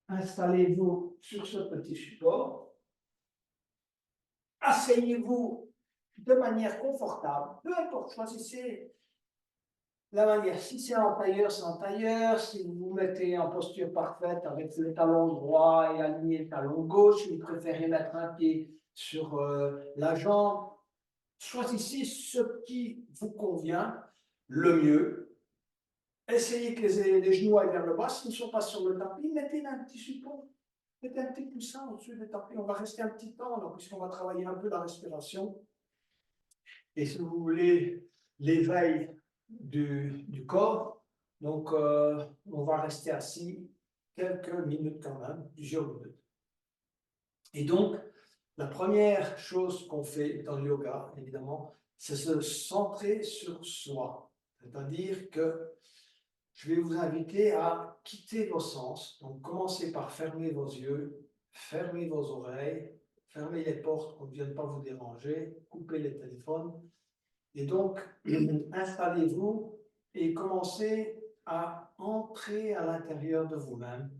Installez-vous sur ce petit support. Asseyez-vous de manière confortable. Peu importe, choisissez la manière. Si c'est en tailleur, c'est en tailleur. Si vous vous mettez en posture parfaite avec le talon droit et aligné le talon gauche, si vous préférez mettre un pied sur la jambe, choisissez ce qui vous convient le mieux. Essayez que les genoux aillent vers le bas. S'ils ne sont pas sur le tapis, mettez un petit support. Mettez un petit coussin au-dessus du tapis. On va rester un petit temps, puisqu'on va travailler un peu la respiration. Et si vous voulez, l'éveil du corps, donc on va rester assis quelques minutes quand même, plusieurs minutes. Et donc, la première chose qu'on fait dans le yoga, évidemment, c'est se centrer sur soi. C'est-à-dire que je vais vous inviter à quitter vos sens. Donc, commencez par fermer vos yeux, fermer vos oreilles, fermer les portes pour ne vienne pas vous déranger, couper les téléphones. Et donc, installez-vous et commencez à entrer à l'intérieur de vous-même.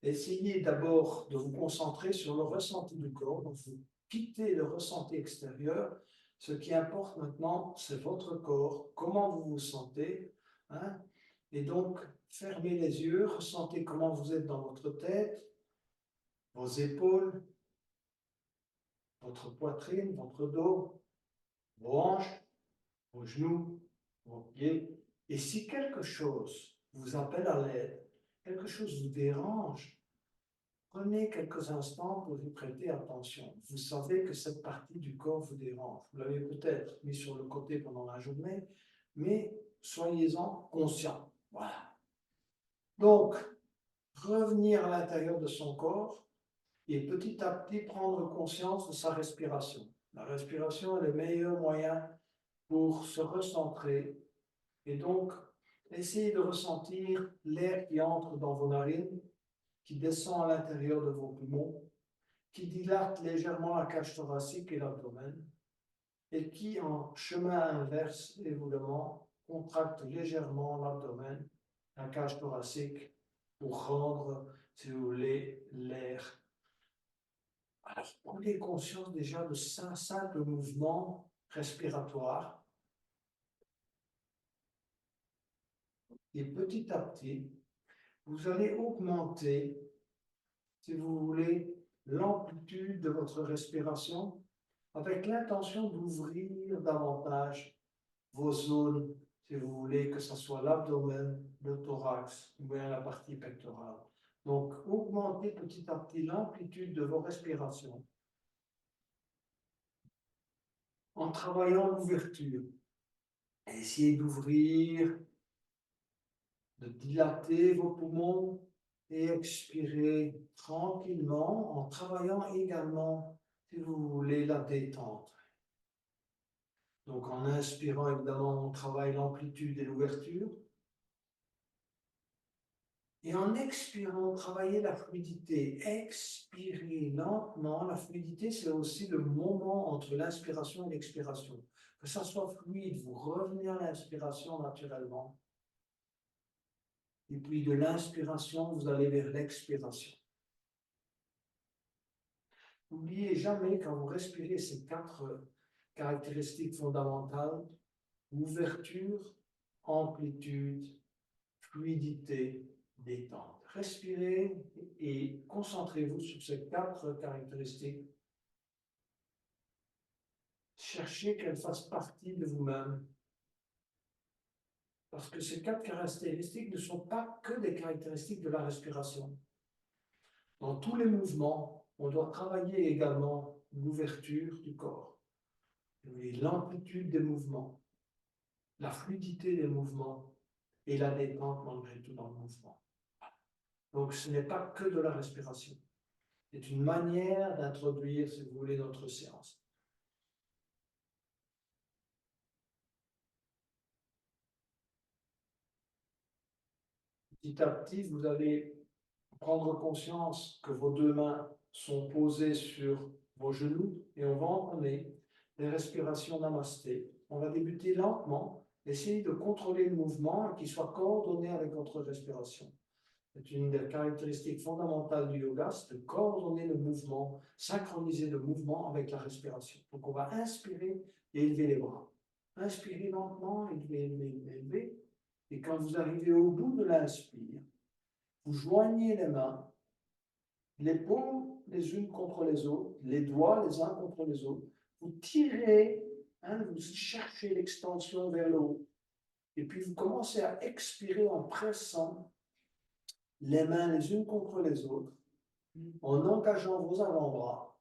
Essayez d'abord de vous concentrer sur le ressenti du corps. Donc, vous quittez le ressenti extérieur. Ce qui importe maintenant, c'est votre corps, comment vous vous sentez. Hein? Et donc, fermez les yeux, ressentez comment vous êtes dans votre tête, vos épaules, votre poitrine, votre dos, vos hanches, vos genoux, vos pieds. Et si quelque chose vous appelle à l'aide, quelque chose vous dérange, prenez quelques instants pour y prêter attention. Vous savez que cette partie du corps vous dérange. Vous l'avez peut-être mis sur le côté pendant la journée, mais soyez-en conscient. Voilà. Donc, revenir à l'intérieur de son corps et petit à petit prendre conscience de sa respiration. La respiration est le meilleur moyen pour se recentrer et donc essayez de ressentir l'air qui entre dans vos narines, qui descend à l'intérieur de vos poumons, qui dilate légèrement la cage thoracique et l'abdomen et qui, en chemin inverse, évidemment, contracte légèrement l'abdomen, la cage thoracique pour rendre, si vous voulez, l'air. Alors, prenez conscience déjà de 5 simples mouvements respiratoires. Et petit à petit, vous allez augmenter, si vous voulez, l'amplitude de votre respiration avec l'intention d'ouvrir davantage vos zones, si vous voulez, que ce soit l'abdomen, le thorax ou bien la partie pectorale. Donc, augmentez petit à petit l'amplitude de vos respirations en travaillant l'ouverture. Essayez d'ouvrir, de dilater vos poumons et expirer tranquillement en travaillant également, si vous voulez, la détente. Donc en inspirant, évidemment, on travaille l'amplitude et l'ouverture. Et en expirant, travaillez la fluidité. Expirez lentement. La fluidité, c'est aussi le moment entre l'inspiration et l'expiration. Que ça soit fluide, vous revenez à l'inspiration naturellement. Et puis de l'inspiration, vous allez vers l'expiration. N'oubliez jamais, quand vous respirez ces 4 caractéristiques fondamentales, ouverture, amplitude, fluidité, détente. Respirez et concentrez-vous sur ces 4 caractéristiques. Cherchez qu'elles fassent partie de vous-même. Parce que ces 4 caractéristiques ne sont pas que des caractéristiques de la respiration. Dans tous les mouvements, on doit travailler également l'ouverture du corps, l'amplitude des mouvements, la fluidité des mouvements et la détente malgré tout dans le mouvement. Donc ce n'est pas que de la respiration. C'est une manière d'introduire, si vous voulez, notre séance. Petit à petit, vous allez prendre conscience que vos 2 mains sont posées sur vos genoux et on va entamer les respirations namasté. On va débuter lentement, essayez de contrôler le mouvement et qu'il soit coordonné avec votre respiration. C'est une des caractéristiques fondamentales du yoga, c'est de coordonner le mouvement, synchroniser le mouvement avec la respiration. Donc on va inspirer et élever les bras. Inspirez lentement, élever. Et quand vous arrivez au bout de l'inspire, vous joignez les mains, les paumes les unes contre les autres, les doigts les uns contre les autres. Vous tirez, vous cherchez l'extension vers le haut. Et puis vous commencez à expirer en pressant les mains les unes contre les autres, en engageant vos avant-bras.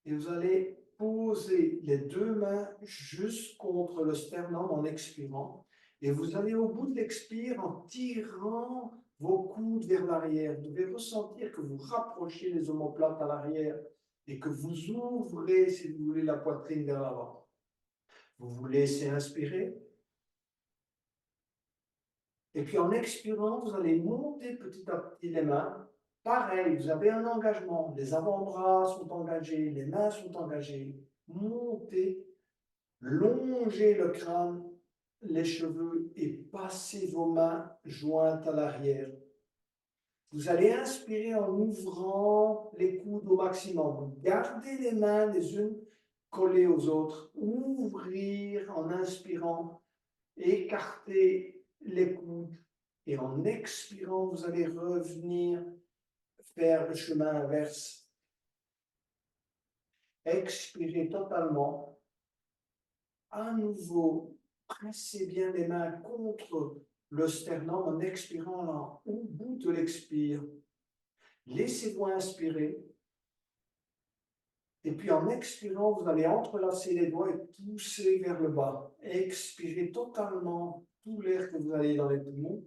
Et vous allez poser les deux mains juste contre le sternum en expirant. Et vous allez au bout de l'expire en tirant vos coudes vers l'arrière. Vous devez ressentir que vous rapprochez les omoplates à l'arrière et que vous ouvrez, si vous voulez, la poitrine vers l'avant. Vous vous laissez inspirer. Et puis en expirant, vous allez monter petit à petit les mains. Pareil, vous avez un engagement. Les avant-bras sont engagés, les mains sont engagées. Montez, longez le crâne, les cheveux et passez vos mains jointes à l'arrière. Vous allez inspirer en ouvrant les coudes au maximum. Gardez les mains les unes collées aux autres. Ouvrir en inspirant. Écartez les coudes. Et en expirant, vous allez revenir faire le chemin inverse. Expirez totalement. À nouveau, pressez bien les mains contre le sternum en expirant là, au bout de l'expire. Laissez-vous inspirer. Et puis en expirant, vous allez entrelacer les doigts et pousser vers le bas. Expirez totalement tout l'air que vous avez dans les poumons.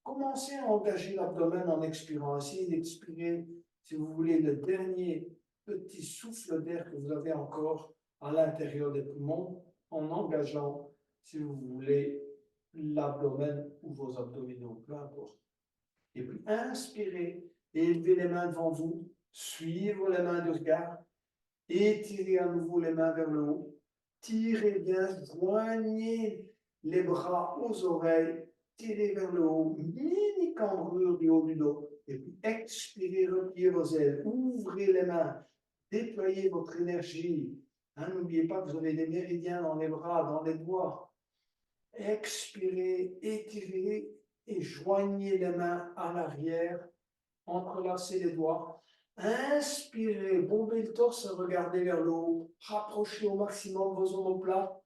Commencez à engager l'abdomen en expirant. Essayez d'expirer, si vous voulez, le dernier petit souffle d'air que vous avez encore à l'intérieur des poumons en engageant, si vous voulez, l'abdomen ou vos abdominaux, peu importe. Et puis inspirez et élevez les mains devant vous, suivre les mains du regard, étirez à nouveau les mains vers le haut, tirez bien, joignez les bras aux oreilles, tirez vers le haut, mini cambrure du haut du dos, et puis expirez, repliez vos ailes, ouvrez les mains, déployez votre énergie. N'oubliez pas que vous avez des méridiens dans les bras, dans les doigts. Expirez, étirez et joignez les mains à l'arrière, entrelacez les doigts. Inspirez, bombez le torse, regardez vers le haut, rapprochez au maximum vos omoplates.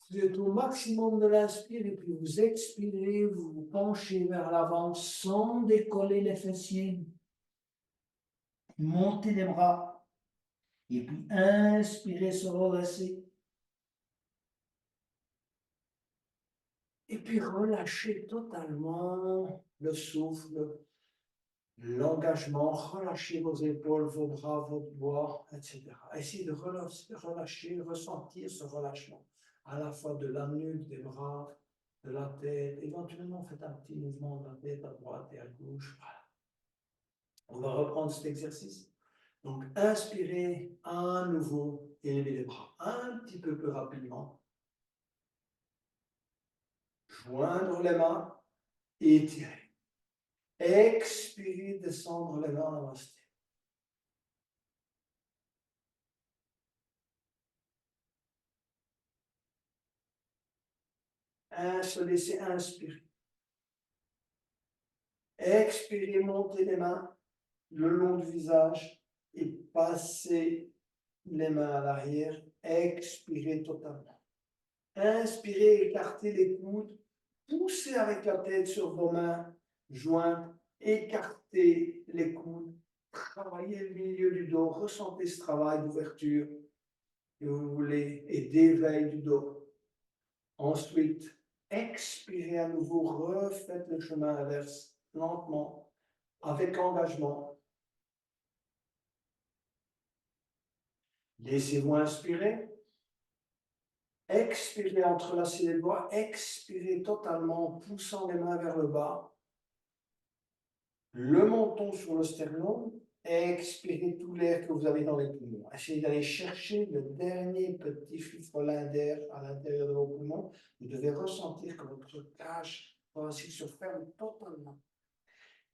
Vous êtes au maximum de l'inspire et puis vous expirez, vous vous penchez vers l'avant sans décoller les fessiers. Montez les bras et puis inspirez, se redresser. Et puis relâchez totalement le souffle, l'engagement, relâchez vos épaules, vos bras, vos doigts, etc. Essayez de relâcher, ressentir ce relâchement, à la fois de la nuque, des bras, de la tête. Éventuellement, faites un petit mouvement de la tête à droite et à gauche. Voilà. On va reprendre cet exercice. Donc, inspirez à nouveau et levez les bras un petit peu plus rapidement. Joindre les mains et étirer. Expirez, descendre les mains, namasté. Se laisser inspirer. Expirez, montez les mains le long du visage et passez les mains à l'arrière. Expirez totalement. Inspirez, écartez les coudes. Poussez avec la tête sur vos mains jointes. Écartez les coudes. Travaillez le milieu du dos. Ressentez ce travail d'ouverture que vous voulez et d'éveil du dos. Ensuite, expirez à nouveau. Refaites le chemin inverse lentement, avec engagement. Laissez-vous inspirer. Expirez, entrelacez les doigts. Expirez totalement, poussant les mains vers le bas. Le menton sur le sternum. Expirez tout l'air que vous avez dans les poumons. Essayez d'aller chercher le dernier petit fifrelin d'air à l'intérieur de vos poumons. Vous devez ressentir que votre cage thoracique se ferme totalement.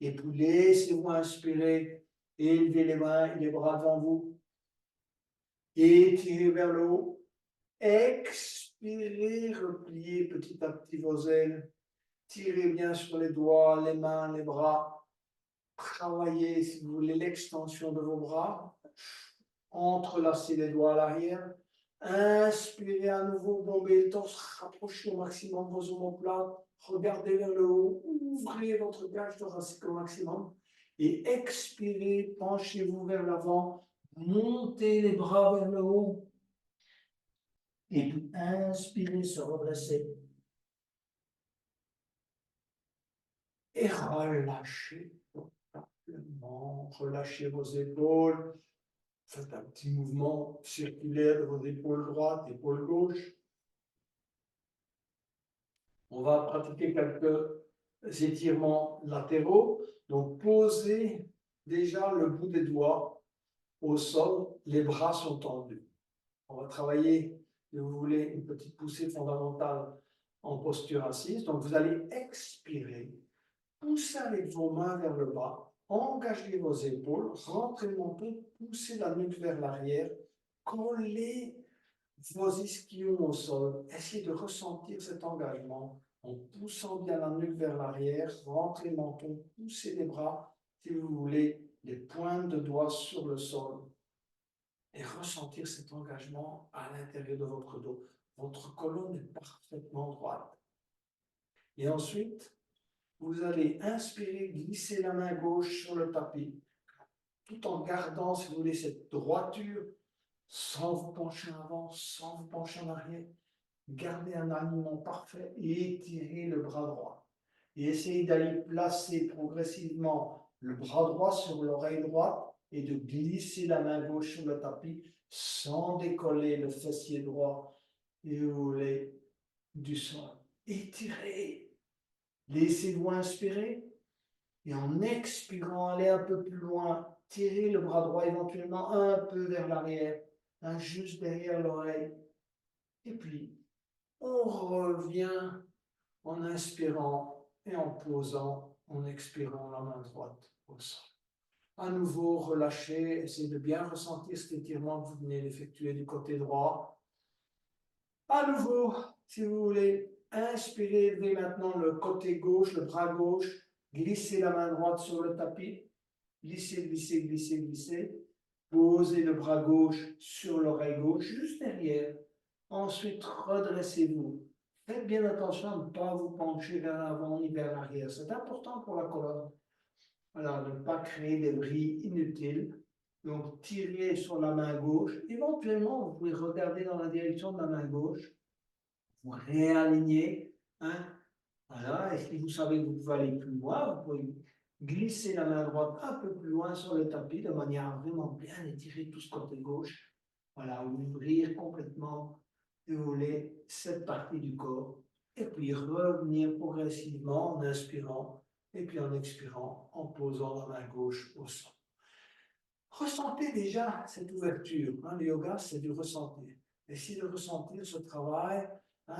Et puis laissez-vous inspirer, élevez les mains et les bras devant vous. Étirez vers le haut. Expirez, repliez petit à petit vos ailes. Tirez bien sur les doigts, les mains, les bras. Travaillez, si vous voulez, l'extension de vos bras. Entrelacez les doigts à l'arrière. Inspirez à nouveau, bombez le torse, rapprochez au maximum vos omoplates. Regardez vers le haut, ouvrez votre cage thoracique au maximum. Et expirez, penchez-vous vers l'avant. Montez les bras vers le haut. Et puis inspirez, se redresser. Et relâchez. Relâchez vos épaules. Faites un petit mouvement circulaire de vos épaules droites, épaules gauches. On va pratiquer quelques étirements latéraux. Donc, posez déjà le bout des doigts au sol. Les bras sont tendus. On va travailler, si vous voulez, une petite poussée fondamentale en posture assise. Donc, vous allez expirer. Poussez avec vos mains vers le bas, engagez vos épaules, rentrez le menton, poussez la nuque vers l'arrière, collez vos ischions au sol. Essayez de ressentir cet engagement en poussant bien la nuque vers l'arrière, rentrez le menton, poussez les bras, si vous voulez, les pointes de doigts sur le sol et ressentir cet engagement à l'intérieur de votre dos. Votre colonne est parfaitement droite. Et ensuite, vous allez inspirer, glisser la main gauche sur le tapis, tout en gardant, si vous voulez, cette droiture, sans vous pencher en avant, sans vous pencher en arrière. Gardez un alignement parfait et étirez le bras droit. Et essayez d'aller placer progressivement le bras droit sur l'oreille droite et de glisser la main gauche sur le tapis sans décoller le fessier droit et vous voulez du sol. Étirez. Laissez-vous inspirer et en expirant, allez un peu plus loin. Tirez le bras droit éventuellement un peu vers l'arrière, juste derrière l'oreille. Et puis, on revient en inspirant et en posant, en expirant la main droite au sol. À nouveau, relâchez, essayez de bien ressentir cet étirement que vous venez d'effectuer du côté droit. À nouveau, si vous voulez, inspirez, levez maintenant le côté gauche, le bras gauche, glissez la main droite sur le tapis, glissez, glissez, glissez, glissez, posez le bras gauche sur l'oreille gauche, juste derrière. Ensuite, redressez-vous. Faites bien attention à ne pas vous pencher vers l'avant ni vers l'arrière. C'est important pour la colonne. Voilà, de ne pas créer des bris inutiles. Donc, tirez sur la main gauche. Éventuellement, vous pouvez regarder dans la direction de la main gauche. Vous réalignez. Hein? Voilà. Et si vous savez que vous pouvez aller plus loin, vous pouvez glisser la main droite un peu plus loin sur le tapis de manière à vraiment bien étirer tout ce côté gauche. Voilà, ouvrir complètement, si vous voulez, cette partie du corps. Et puis revenir progressivement en inspirant et puis en expirant, en posant la main gauche au sol. Ressentez déjà cette ouverture. Hein, le yoga, c'est du ressentir. Essayez de ressentir ce travail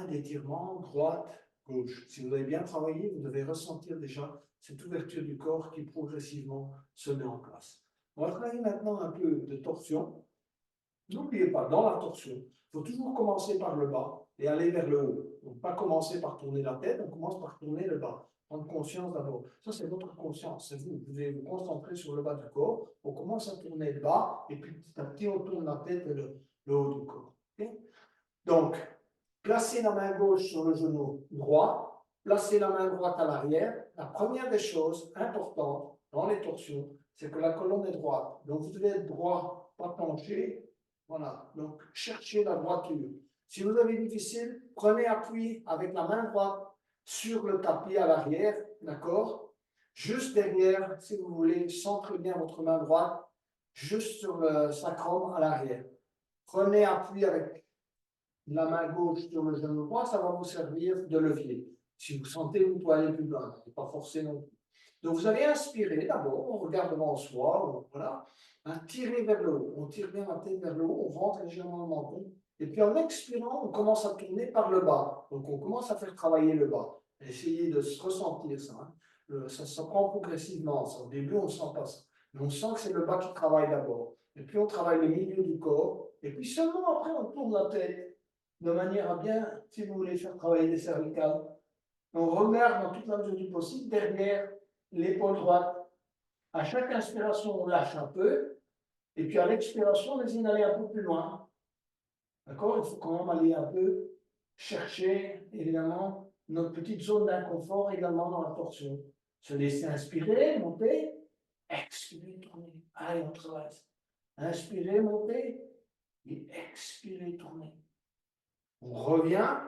d'étirement droite, gauche. Si vous avez bien travaillé, vous devez ressentir déjà cette ouverture du corps qui progressivement se met en place. On va travailler maintenant un peu de torsion. N'oubliez pas, dans la torsion, il faut toujours commencer par le bas et aller vers le haut. Donc, pas commencer par tourner la tête, on commence par tourner le bas. Prendre conscience d'abord. Ça, c'est votre conscience, c'est vous. Vous devez vous concentrer sur le bas du corps. On commence à tourner le bas et puis petit à petit, on tourne la tête et le haut du corps. Okay? Donc, placez la main gauche sur le genou droit, placez la main droite à l'arrière. La première des choses importantes dans les torsions, c'est que la colonne est droite. Donc, vous devez être droit, pas penché. Voilà, donc cherchez la droiture. Si vous avez difficile, prenez appui avec la main droite sur le tapis à l'arrière, d'accord? Juste derrière, si vous voulez, centrez bien votre main droite, juste sur le sacrum à l'arrière. Prenez appui avec la main gauche sur le genou droit, ça va vous servir de levier. Si vous sentez, vous pouvez aller plus loin, pas forcé non plus. Donc vous allez inspirer d'abord, on regarde devant soi, voilà, tirer vers le haut, on tire bien la tête vers le haut, on rentre légèrement le menton, et puis en expirant, on commence à tourner par le bas. Donc on commence à faire travailler le bas. Essayez de se ressentir ça. Hein. ça s'apprend progressivement. Au début, on ne sent pas ça. Mais on sent que c'est le bas qui travaille d'abord. Et puis, on travaille le milieu du corps. Et puis, seulement après, on tourne la tête de manière à bien, si vous voulez, faire travailler les cervicales. On regarde dans toute la mesure du possible derrière l'épaule droite. À chaque inspiration, on lâche un peu. Et puis, à l'expiration, on essaie d'aller un peu plus loin. D'accord? Il faut quand même aller un peu chercher, évidemment, notre petite zone d'inconfort également dans la torsion. Se laisser inspirer, monter, expirer, tourner. Allez, on travaille. Inspirer, monter, et expirer, tourner. On revient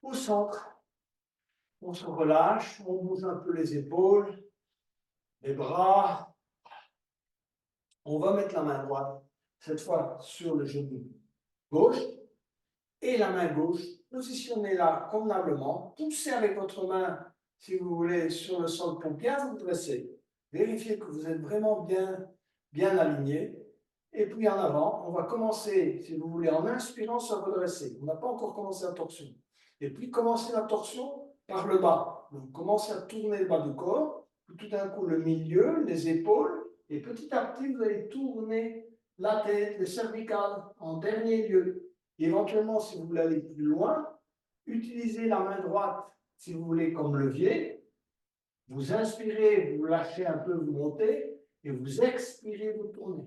au centre. On se relâche, on bouge un peu les épaules, les bras. On va mettre la main droite, cette fois sur le genou gauche, et la main gauche, positionnez-la convenablement. Poussez avec votre main, si vous voulez, sur le sol pour bien vous dresser. Vérifiez que vous êtes vraiment bien aligné. Et puis en avant, on va commencer, si vous voulez, en inspirant, se redresser. On n'a pas encore commencé la torsion. Et puis commencer la torsion par le bas. Donc commencez à tourner le bas du corps, puis tout d'un coup le milieu, les épaules, et petit à petit, vous allez tourner la tête, les cervicales en dernier lieu. Éventuellement, si vous voulez aller plus loin, utilisez la main droite, si vous voulez, comme levier. Vous inspirez, vous lâchez un peu, vous montez, et vous expirez, vous tournez.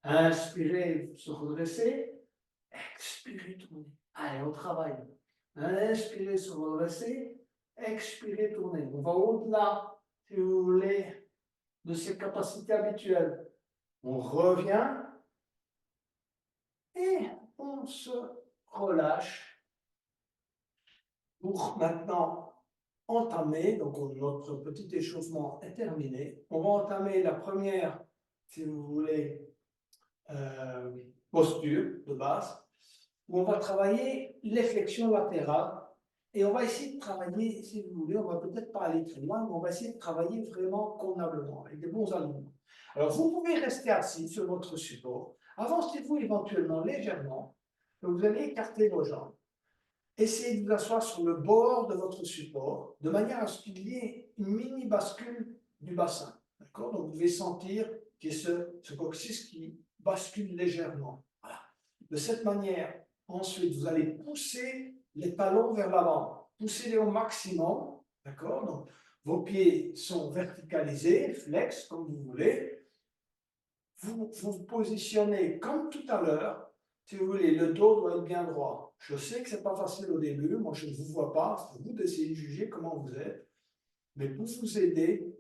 Inspirez, vous se redressez, expirez, tournez. Allez, on travaille. Inspirez, se redresser, expirez, tournez. On va au-delà, si vous voulez, de ces capacités habituelles. On revient et on se relâche pour maintenant entamer, donc notre petit échauffement est terminé. On va entamer la première, si vous voulez, posture de base, où on va travailler les flexions latérales et on va essayer de travailler, si vous voulez, on va peut-être pas aller très loin, mais on va essayer de travailler vraiment convenablement, avec des bons alignements. Alors, vous pouvez rester assis sur votre support, avancez-vous éventuellement légèrement, donc vous allez écarter vos jambes. Essayez de vous asseoir sur le bord de votre support, de manière à ce qu'il y ait une mini bascule du bassin. D'accord? Donc, vous devez sentir qu'il y ait ce coccyx qui bascule légèrement. Voilà. De cette manière, ensuite, vous allez pousser les talons vers l'avant. Poussez-les au maximum. D'accord? Donc, vos pieds sont verticalisés, flex, comme vous voulez. Vous vous positionnez comme tout à l'heure. Si vous voulez, le dos doit être bien droit. Je sais que ce n'est pas facile au début. Moi, je ne vous vois pas. C'est à vous d'essayer de juger comment vous êtes. Mais pour vous aider,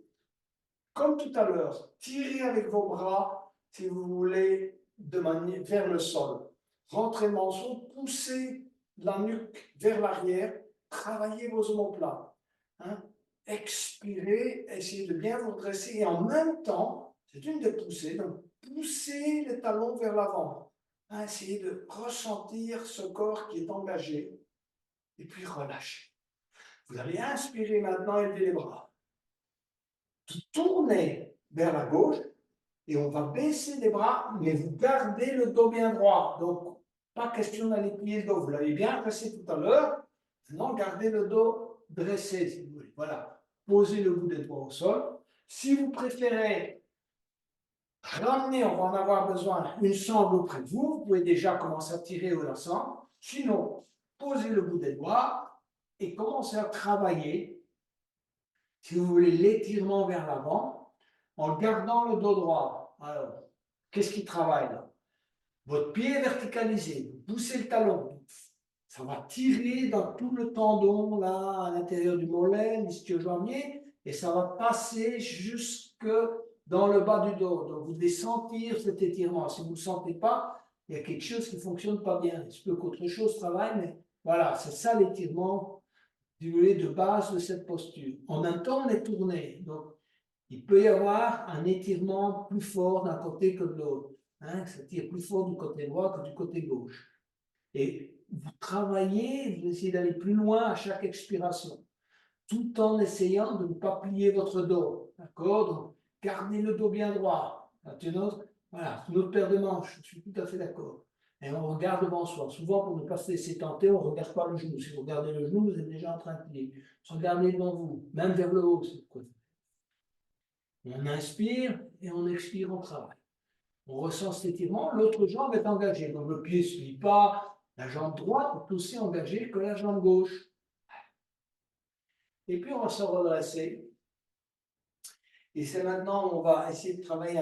comme tout à l'heure, tirez avec vos bras, si vous voulez, de manière vers le sol. Rentrez le menton, poussez la nuque vers l'arrière, travaillez vos omoplates. Hein? Expirez, essayez de bien vous redresser et en même temps, c'est une des poussées, donc poussez les talons vers l'avant. Hein? Essayez de ressentir ce corps qui est engagé et puis relâchez. Vous allez inspirer maintenant, élever les bras. Tournez vers la gauche et on va baisser les bras, mais vous gardez le dos bien droit. Donc, pas question d'aller plier le dos. Vous l'avez bien dressé tout à l'heure. Maintenant, gardez le dos dressé, si vous voulez. Voilà. Posez le bout des doigts au sol. Si vous préférez ramener, on va en avoir besoin, une sangle auprès de vous. Vous pouvez déjà commencer à tirer au la sangle. Sinon, posez le bout des doigts et commencez à travailler, si vous voulez, l'étirement vers l'avant en gardant le dos droit. Alors, qu'est-ce qui travaille là? Votre pied est verticalisé, vous poussez le talon. Ça va tirer dans tout le tendon, là, à l'intérieur du mollet, l'ischio-jambier, et ça va passer jusque dans le bas du dos. Donc, vous devez sentir cet étirement. Si vous ne le sentez pas, il y a quelque chose qui ne fonctionne pas bien. Il se peut qu'autre chose travaille, mais voilà, c'est ça l'étirement, si vous voulez, de base de cette posture. En même temps, on est tourné. Donc, il peut y avoir un étirement plus fort d'un côté que de l'autre. Hein, ça tire plus fort du côté droit que du côté gauche. Et vous travaillez, vous essayez d'aller plus loin à chaque expiration, tout en essayant de ne pas plier votre dos. D'accord? Donc, gardez le dos bien droit. Voilà, une autre paire de manches, je suis tout à fait d'accord. Et on regarde devant soi. Souvent, pour ne pas se laisser tenter, on ne regarde pas le genou. Si vous regardez le genou, vous êtes déjà en train de plier. Regardez devant vous, même vers le haut. On inspire et on expire, on travaille. On ressent cet étirement, l'autre jambe est engagée. Donc le pied ne se plie pas, la jambe droite est aussi engagée que la jambe gauche. Et puis on va se redresser. Et c'est maintenant on va essayer de travailler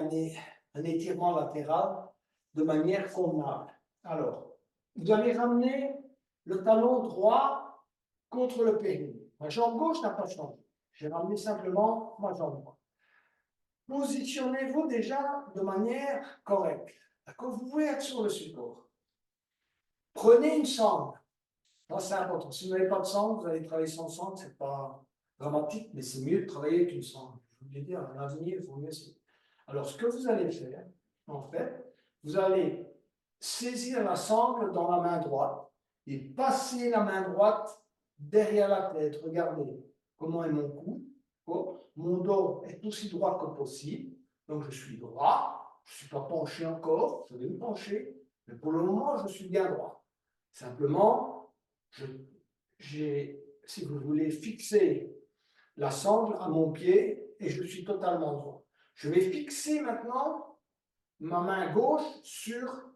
un étirement latéral de manière convenable. Alors, vous allez ramener le talon droit contre le périnée. Ma jambe gauche n'a pas changé. J'ai ramené simplement ma jambe droite. Positionnez-vous déjà de manière correcte. D'accord? Vous pouvez être sur le support. Prenez une sangle. C'est important. Si vous n'avez pas de sangle, vous allez travailler sans sangle, ce n'est pas dramatique, mais c'est mieux de travailler avec une sangle. Je vous l'ai dit, à l'avenir, il faut mieux essayer. Alors, ce que vous allez faire, en fait, vous allez saisir la sangle dans la main droite et passer la main droite derrière la tête. Regardez comment est mon cou. Mon dos est aussi droit que possible. Donc, je suis droit. Je ne suis pas penché encore. Je vais me pencher. Mais pour le moment, je suis bien droit. Simplement, j'ai, si vous voulez, fixé la sangle à mon pied et je suis totalement droit. Je vais fixer maintenant ma main gauche sur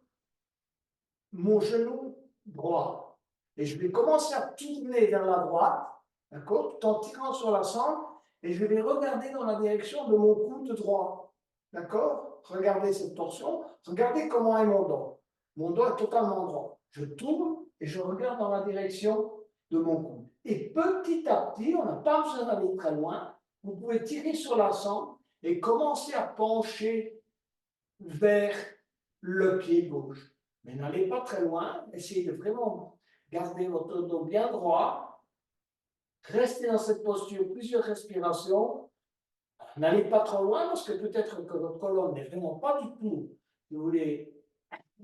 mon genou droit. Et je vais commencer à tourner vers la droite, d'accord, tout en tirant sur la sangle, et je vais regarder dans la direction de mon coude droit. D'accord? Regardez cette torsion, regardez comment est mon dos. Mon dos est totalement droit. Je tourne et je regarde dans la direction de mon coude. Et petit à petit, on n'a pas besoin d'aller très loin, vous pouvez tirer sur la sangle et commencer à pencher vers le pied gauche. Mais n'allez pas très loin, essayez de vraiment garder votre dos bien droit, restez dans cette posture plusieurs respirations, n'allez pas trop loin parce que peut-être que votre colonne n'est vraiment pas du tout, si vous voulez,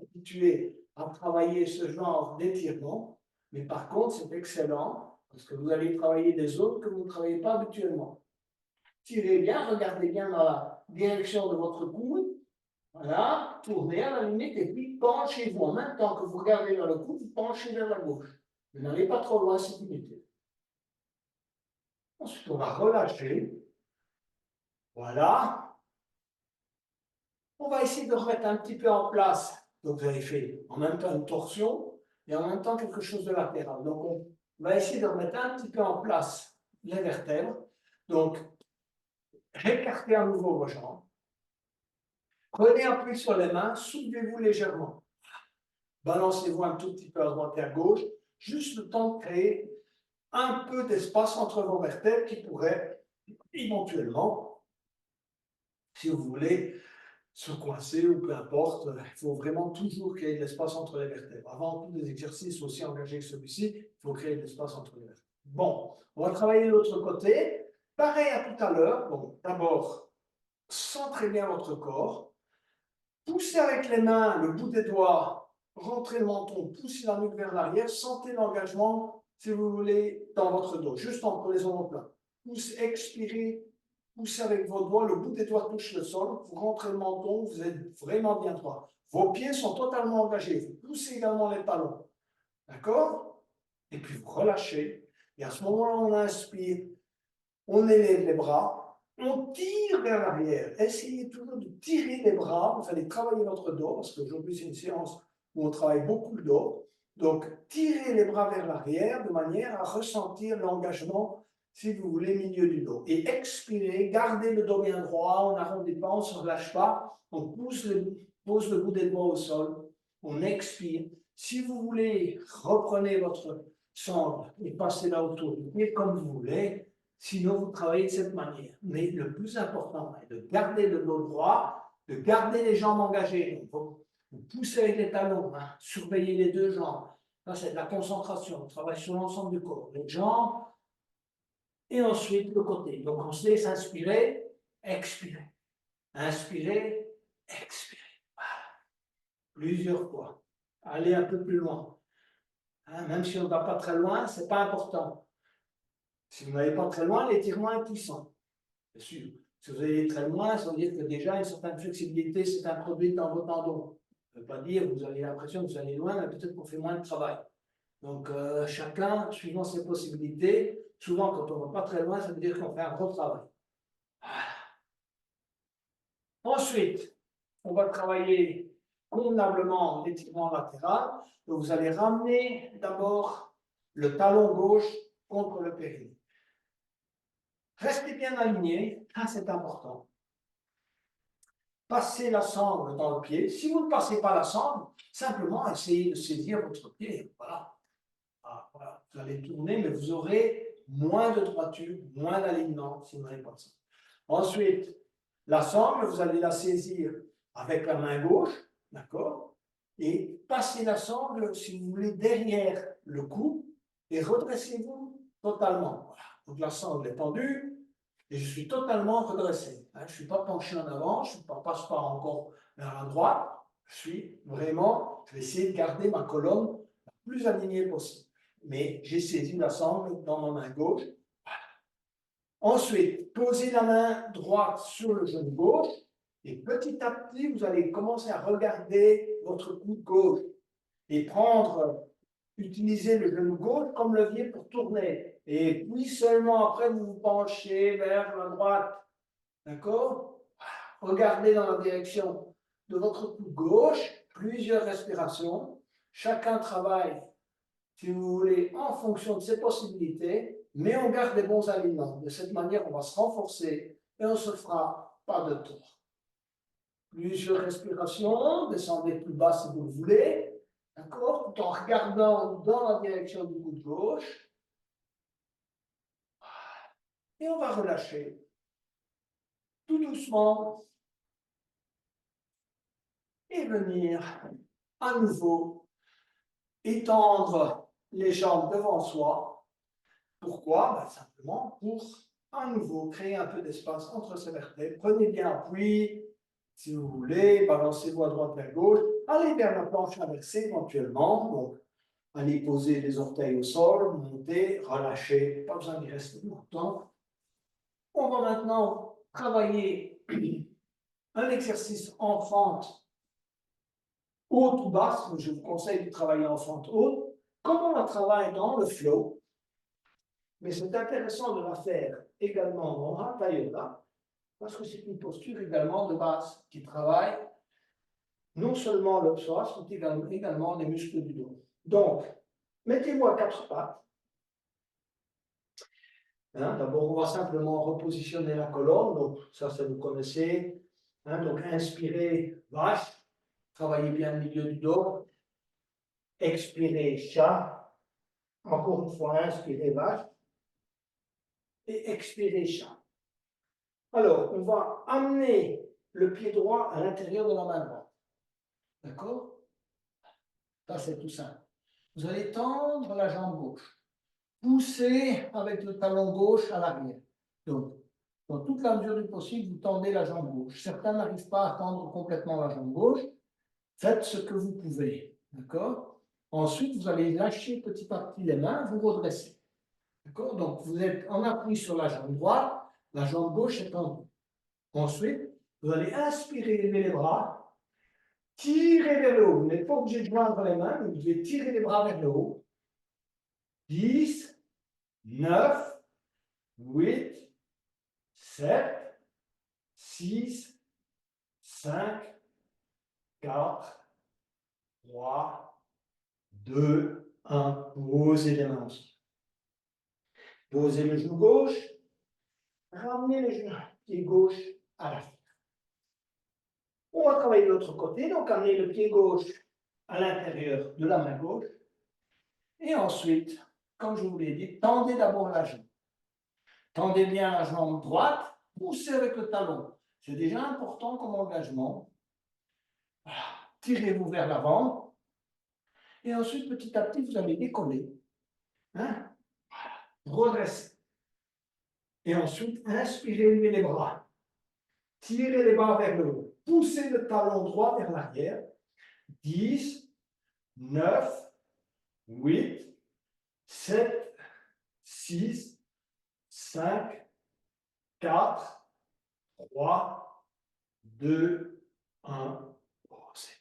habituée à travailler ce genre d'étirement, mais par contre c'est excellent parce que vous allez travailler des zones que vous ne travaillez pas habituellement. Tirez bien, regardez bien dans la direction de votre coude. Voilà, tournez à la limite et puis penchez-vous. En même temps que vous regardez vers le cou, vous penchez vers la gauche. Vous n'allez pas trop loin, c'est inutile. Ensuite, on va relâcher. Voilà. On va essayer de remettre un petit peu en place. Donc, vous avez fait en même temps une torsion et en même temps quelque chose de latéral. Donc, on va essayer de remettre un petit peu en place les vertèbres. Donc, écartez à nouveau vos jambes. Prenez appui sur les mains, soulevez-vous légèrement. Balancez-vous un tout petit peu à droite et à gauche, juste le temps de créer un peu d'espace entre vos vertèbres qui pourrait éventuellement, si vous voulez, se coincer ou peu importe. Il faut vraiment toujours créer de l'espace entre les vertèbres. Avant tous les exercices aussi engagés que celui-ci, il faut créer de l'espace entre les vertèbres. Bon, on va travailler de l'autre côté. Pareil à tout à l'heure. Donc, d'abord, centrez bien votre corps. Poussez avec les mains le bout des doigts, rentrez le menton, poussez la nuque vers l'arrière, sentez l'engagement, si vous voulez, dans votre dos, juste entre les omoplates. Poussez, expirez, poussez avec vos doigts, le bout des doigts touche le sol, vous rentrez le menton, vous êtes vraiment bien droit. Vos pieds sont totalement engagés, vous poussez également les talons. D'accord? Et puis vous relâchez, et à ce moment-là, on inspire, on élève les bras, on tire vers l'arrière. Essayez toujours de tirer les bras. Vous allez travailler votre dos, parce qu'aujourd'hui, c'est une séance où on travaille beaucoup le dos. Donc, tirez les bras vers l'arrière de manière à ressentir l'engagement, si vous voulez, milieu du dos. Et expirez, gardez le dos bien droit, on n'arrondit pas, on ne se relâche pas. On pose le bout des doigts au sol, on expire. Si vous voulez, reprenez votre sangle et passez là autour du pied comme vous voulez. Sinon, vous travaillez de cette manière. Mais le plus important est de garder le dos droit, de garder les jambes engagées. Donc, vous poussez avec les talons, hein, surveillez les deux jambes. Ça, c'est de la concentration. On travaille sur l'ensemble du corps. Les jambes et ensuite le côté. Donc, on se laisse inspirer, expirer. Inspirer, expirer. Voilà. Plusieurs fois. Allez un peu plus loin. Hein, même si on ne va pas très loin, ce n'est pas important. Si vous n'allez pas très loin, l'étirement est puissant. Bien sûr. Si vous allez très loin, ça veut dire que déjà une certaine flexibilité s'est introduite dans vos tendons. ne veut pas dire que vous avez l'impression que vous allez loin, mais peut-être qu'on fait moins de travail. Donc, chacun, suivant ses possibilités, souvent quand on ne va pas très loin, ça veut dire qu'on fait un gros travail. Ensuite, on va travailler convenablement l'étirement latéral. Donc, vous allez ramener d'abord le talon gauche contre le périnée. Restez bien aligné, c'est important. Passez la sangle dans le pied. Si vous ne passez pas la sangle, simplement essayez de saisir votre pied. Voilà. Voilà. Vous allez tourner, mais vous aurez moins de droiture, moins d'alignement si vous n'avez pas ça. Ensuite, la sangle, vous allez la saisir avec la main gauche, d'accord? Et passez la sangle, si vous voulez, derrière le cou et redressez-vous totalement. Voilà. Donc la sangle est tendue et je suis totalement redressé. Je ne suis pas penché en avant, je ne passe pas encore vers la droite. Je vais essayer de garder ma colonne la plus alignée possible. Mais j'ai saisi la sangle dans ma main gauche. Ensuite, posez la main droite sur le genou gauche et petit à petit, vous allez commencer à regarder votre coude gauche et utiliser le genou gauche comme levier pour tourner. Et puis seulement après, vous vous penchez vers la droite. D'accord? Regardez dans la direction de votre coude gauche, plusieurs respirations. Chacun travaille, si vous voulez, en fonction de ses possibilités, mais on garde des bons aliments. De cette manière, on va se renforcer et on ne se fera pas de tort. Plusieurs respirations, descendez plus bas si vous le voulez, d'accord, tout en regardant dans la direction du coude gauche. Et on va relâcher tout doucement et venir à nouveau étendre les jambes devant soi. Pourquoi? Simplement pour à nouveau créer un peu d'espace entre ces vertèbres. Prenez bien appui, si vous voulez, balancez-vous à droite et à gauche. Allez vers la planche inversée éventuellement. Donc, allez poser les orteils au sol, montez, relâchez. Pas besoin d'y rester longtemps. On va maintenant travailler un exercice en fente haute ou basse. Je vous conseille de travailler en fente haute. Comme on la travaille dans le flow, mais c'est intéressant de la faire également en hatha yoga, parce que c'est une posture également de base qui travaille non seulement le psoas, mais également les muscles du dos. Donc, mettez-vous à quatre pattes. D'abord, on va simplement repositionner la colonne, donc ça vous connaissez. Donc, inspirez, vache, travaillez bien le milieu du dos. Expirez, chat. Encore une fois, inspirez, vache. Et expirez, chat. Alors, on va amener le pied droit à l'intérieur de la main droite. D'accord? Ça, c'est tout simple. Vous allez tendre la jambe gauche. Poussez avec le talon gauche à l'arrière. Donc, dans toute la mesure du possible, vous tendez la jambe gauche. Certains n'arrivent pas à tendre complètement la jambe gauche. Faites ce que vous pouvez. D'accord? Ensuite, vous allez lâcher petit à petit les mains, vous redressez. D'accord? Donc, vous êtes en appui sur la jambe droite, la jambe gauche est tendue. Ensuite, vous allez inspirer, lever les bras, tirer vers le haut. Vous n'êtes pas obligé de joindre les mains, mais vous devez tirer les bras vers le haut. 10, 9, 8, 7, 6, 5, 4, 3, 2, 1. Posez les mains aussi. Posez le genou gauche. Ramenez le pied gauche à la fin. On va travailler de l'autre côté. Donc, amenez le pied gauche à l'intérieur de la main gauche. Et ensuite, comme je vous l'ai dit, tendez d'abord la jambe. Tendez bien la jambe droite. Poussez avec le talon. C'est déjà important comme engagement. Voilà. Tirez-vous vers l'avant. Et ensuite, petit à petit, vous allez décoller. Redressez. Et ensuite, inspirez, levez les bras. Tirez les bras vers le haut. Poussez le talon droit vers l'arrière. 10, 9, 8, 7, 6, 5, 4, 3, 2, 1. Posez.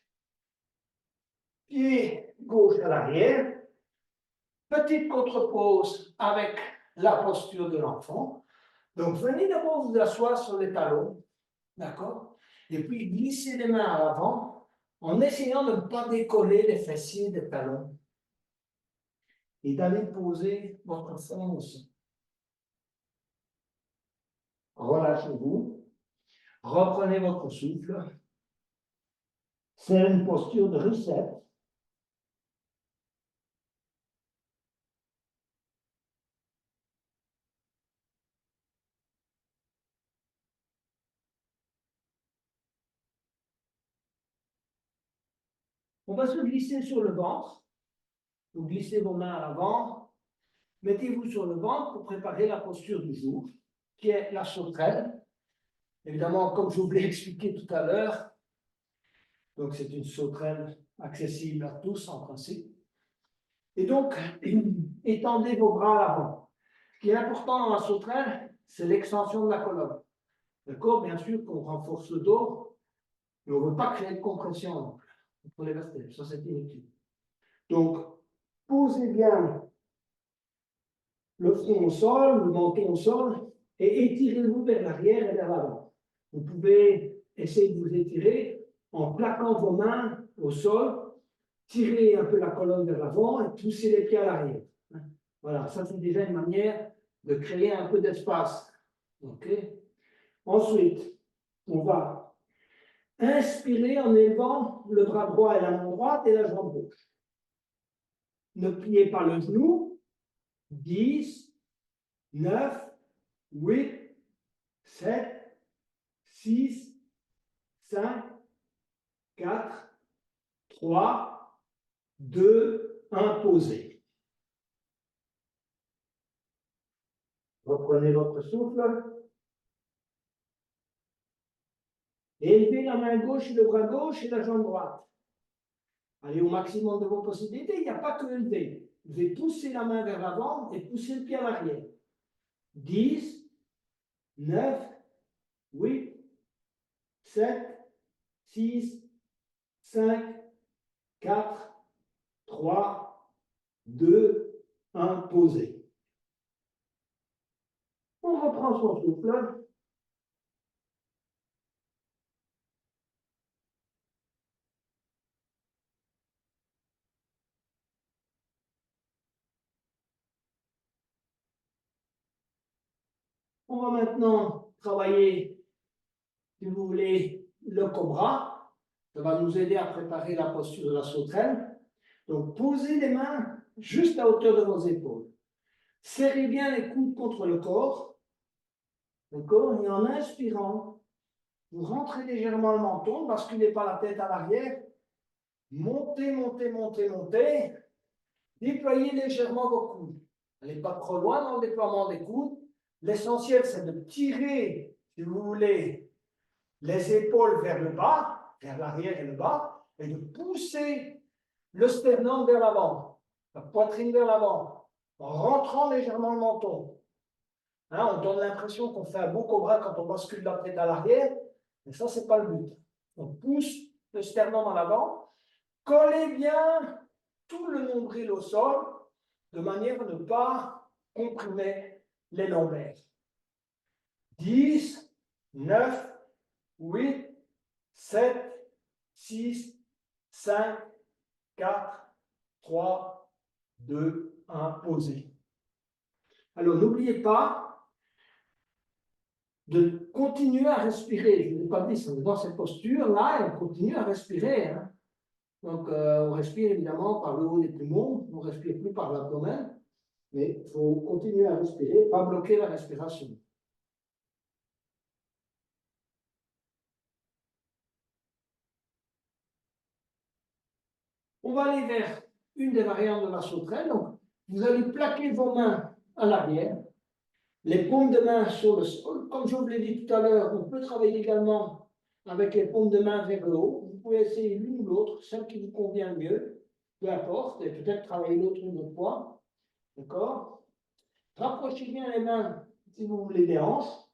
pied gauche à l'arrière, petite contrepose avec la posture de l'enfant. Donc, venez d'abord vous asseoir sur les talons, d'accord? Et puis, glissez les mains à l'avant en essayant de ne pas décoller les fessiers des talons et d'aller poser votre front au sol. Relâchez-vous, reprenez votre souffle. C'est une posture de reset. On va se glisser sur le ventre. Vous glissez vos mains à l'avant. Mettez-vous sur le ventre pour préparer la posture du jour, qui est la sauterelle. Évidemment, comme je vous l'ai expliqué tout à l'heure, donc c'est une sauterelle accessible à tous en principe. Et donc, étendez vos bras à l'avant. Ce qui est important dans la sauterelle, c'est l'extension de la colonne. D'accord? Bien sûr qu'on renforce le dos, mais on ne veut pas créer de compression entre les vertèbres. Ça, c'est inutile. Donc, posez bien le front au sol, le menton au sol, et étirez-vous vers l'arrière et vers l'avant. Vous pouvez essayer de vous étirer en plaquant vos mains au sol, tirer un peu la colonne vers l'avant et pousser les pieds à l'arrière. Voilà, ça c'est déjà une manière de créer un peu d'espace. Okay? Ensuite, on va inspirer en élevant le bras droit et la main droite et la jambe gauche. Ne pliez pas le genou. 10, 9, 8, 7, 6, 5, 4, 3, 2, 1, posez. Reprenez votre souffle. Élevez la main gauche et le bras gauche et la jambe droite. Allez au maximum de vos possibilités. Il n'y a pas que élever. Vous allez pousser la main vers l'avant et pousser le pied à l'arrière. 10, 9, 8, 7, 6, 5, 4, 3, 2, 1, posez. On reprend son souffle. On va maintenant travailler, si vous voulez, le cobra. Ça va nous aider à préparer la posture de la sauterelle. Donc, posez les mains juste à hauteur de vos épaules. Serrez bien les coudes contre le corps. D'accord? Et en inspirant, vous rentrez légèrement le menton, basculez pas la tête à l'arrière. Montez, montez, montez, montez. Déployez légèrement vos coudes. N'allez pas trop loin dans le déploiement des coudes. L'essentiel, c'est de tirer, si vous voulez, les épaules vers le bas, vers l'arrière et le bas, et de pousser le sternum vers l'avant, la poitrine vers l'avant, en rentrant légèrement le menton. Hein, on donne l'impression qu'on fait un beau cobra quand on bascule la tête à l'arrière, mais ça, ce n'est pas le but. On pousse le sternum en avant, collez bien tout le nombril au sol, de manière à ne pas comprimer les lombaires. 10, 9, 8, 7, 6, 5, 4, 3, 2, 1, posez. Alors, n'oubliez pas de continuer à respirer. Je ne vous ai pas dit, c'est dans cette posture-là, et on continue à respirer. Hein. Donc, on respire évidemment par le haut des poumons, on ne respire plus par l'abdomen, mais il faut continuer à respirer, pas bloquer la respiration. On va aller vers une des variantes de la sauterelle. Donc, vous allez plaquer vos mains à l'arrière, les paumes de main sur le sol. Comme je vous l'ai dit tout à l'heure, on peut travailler également avec les paumes de main vers le haut. Vous pouvez essayer l'une ou l'autre, celle qui vous convient le mieux, peu importe, et peut-être travailler l'autre une autre fois. D'accord? Rapprochez bien les mains, si vous voulez, des hanches.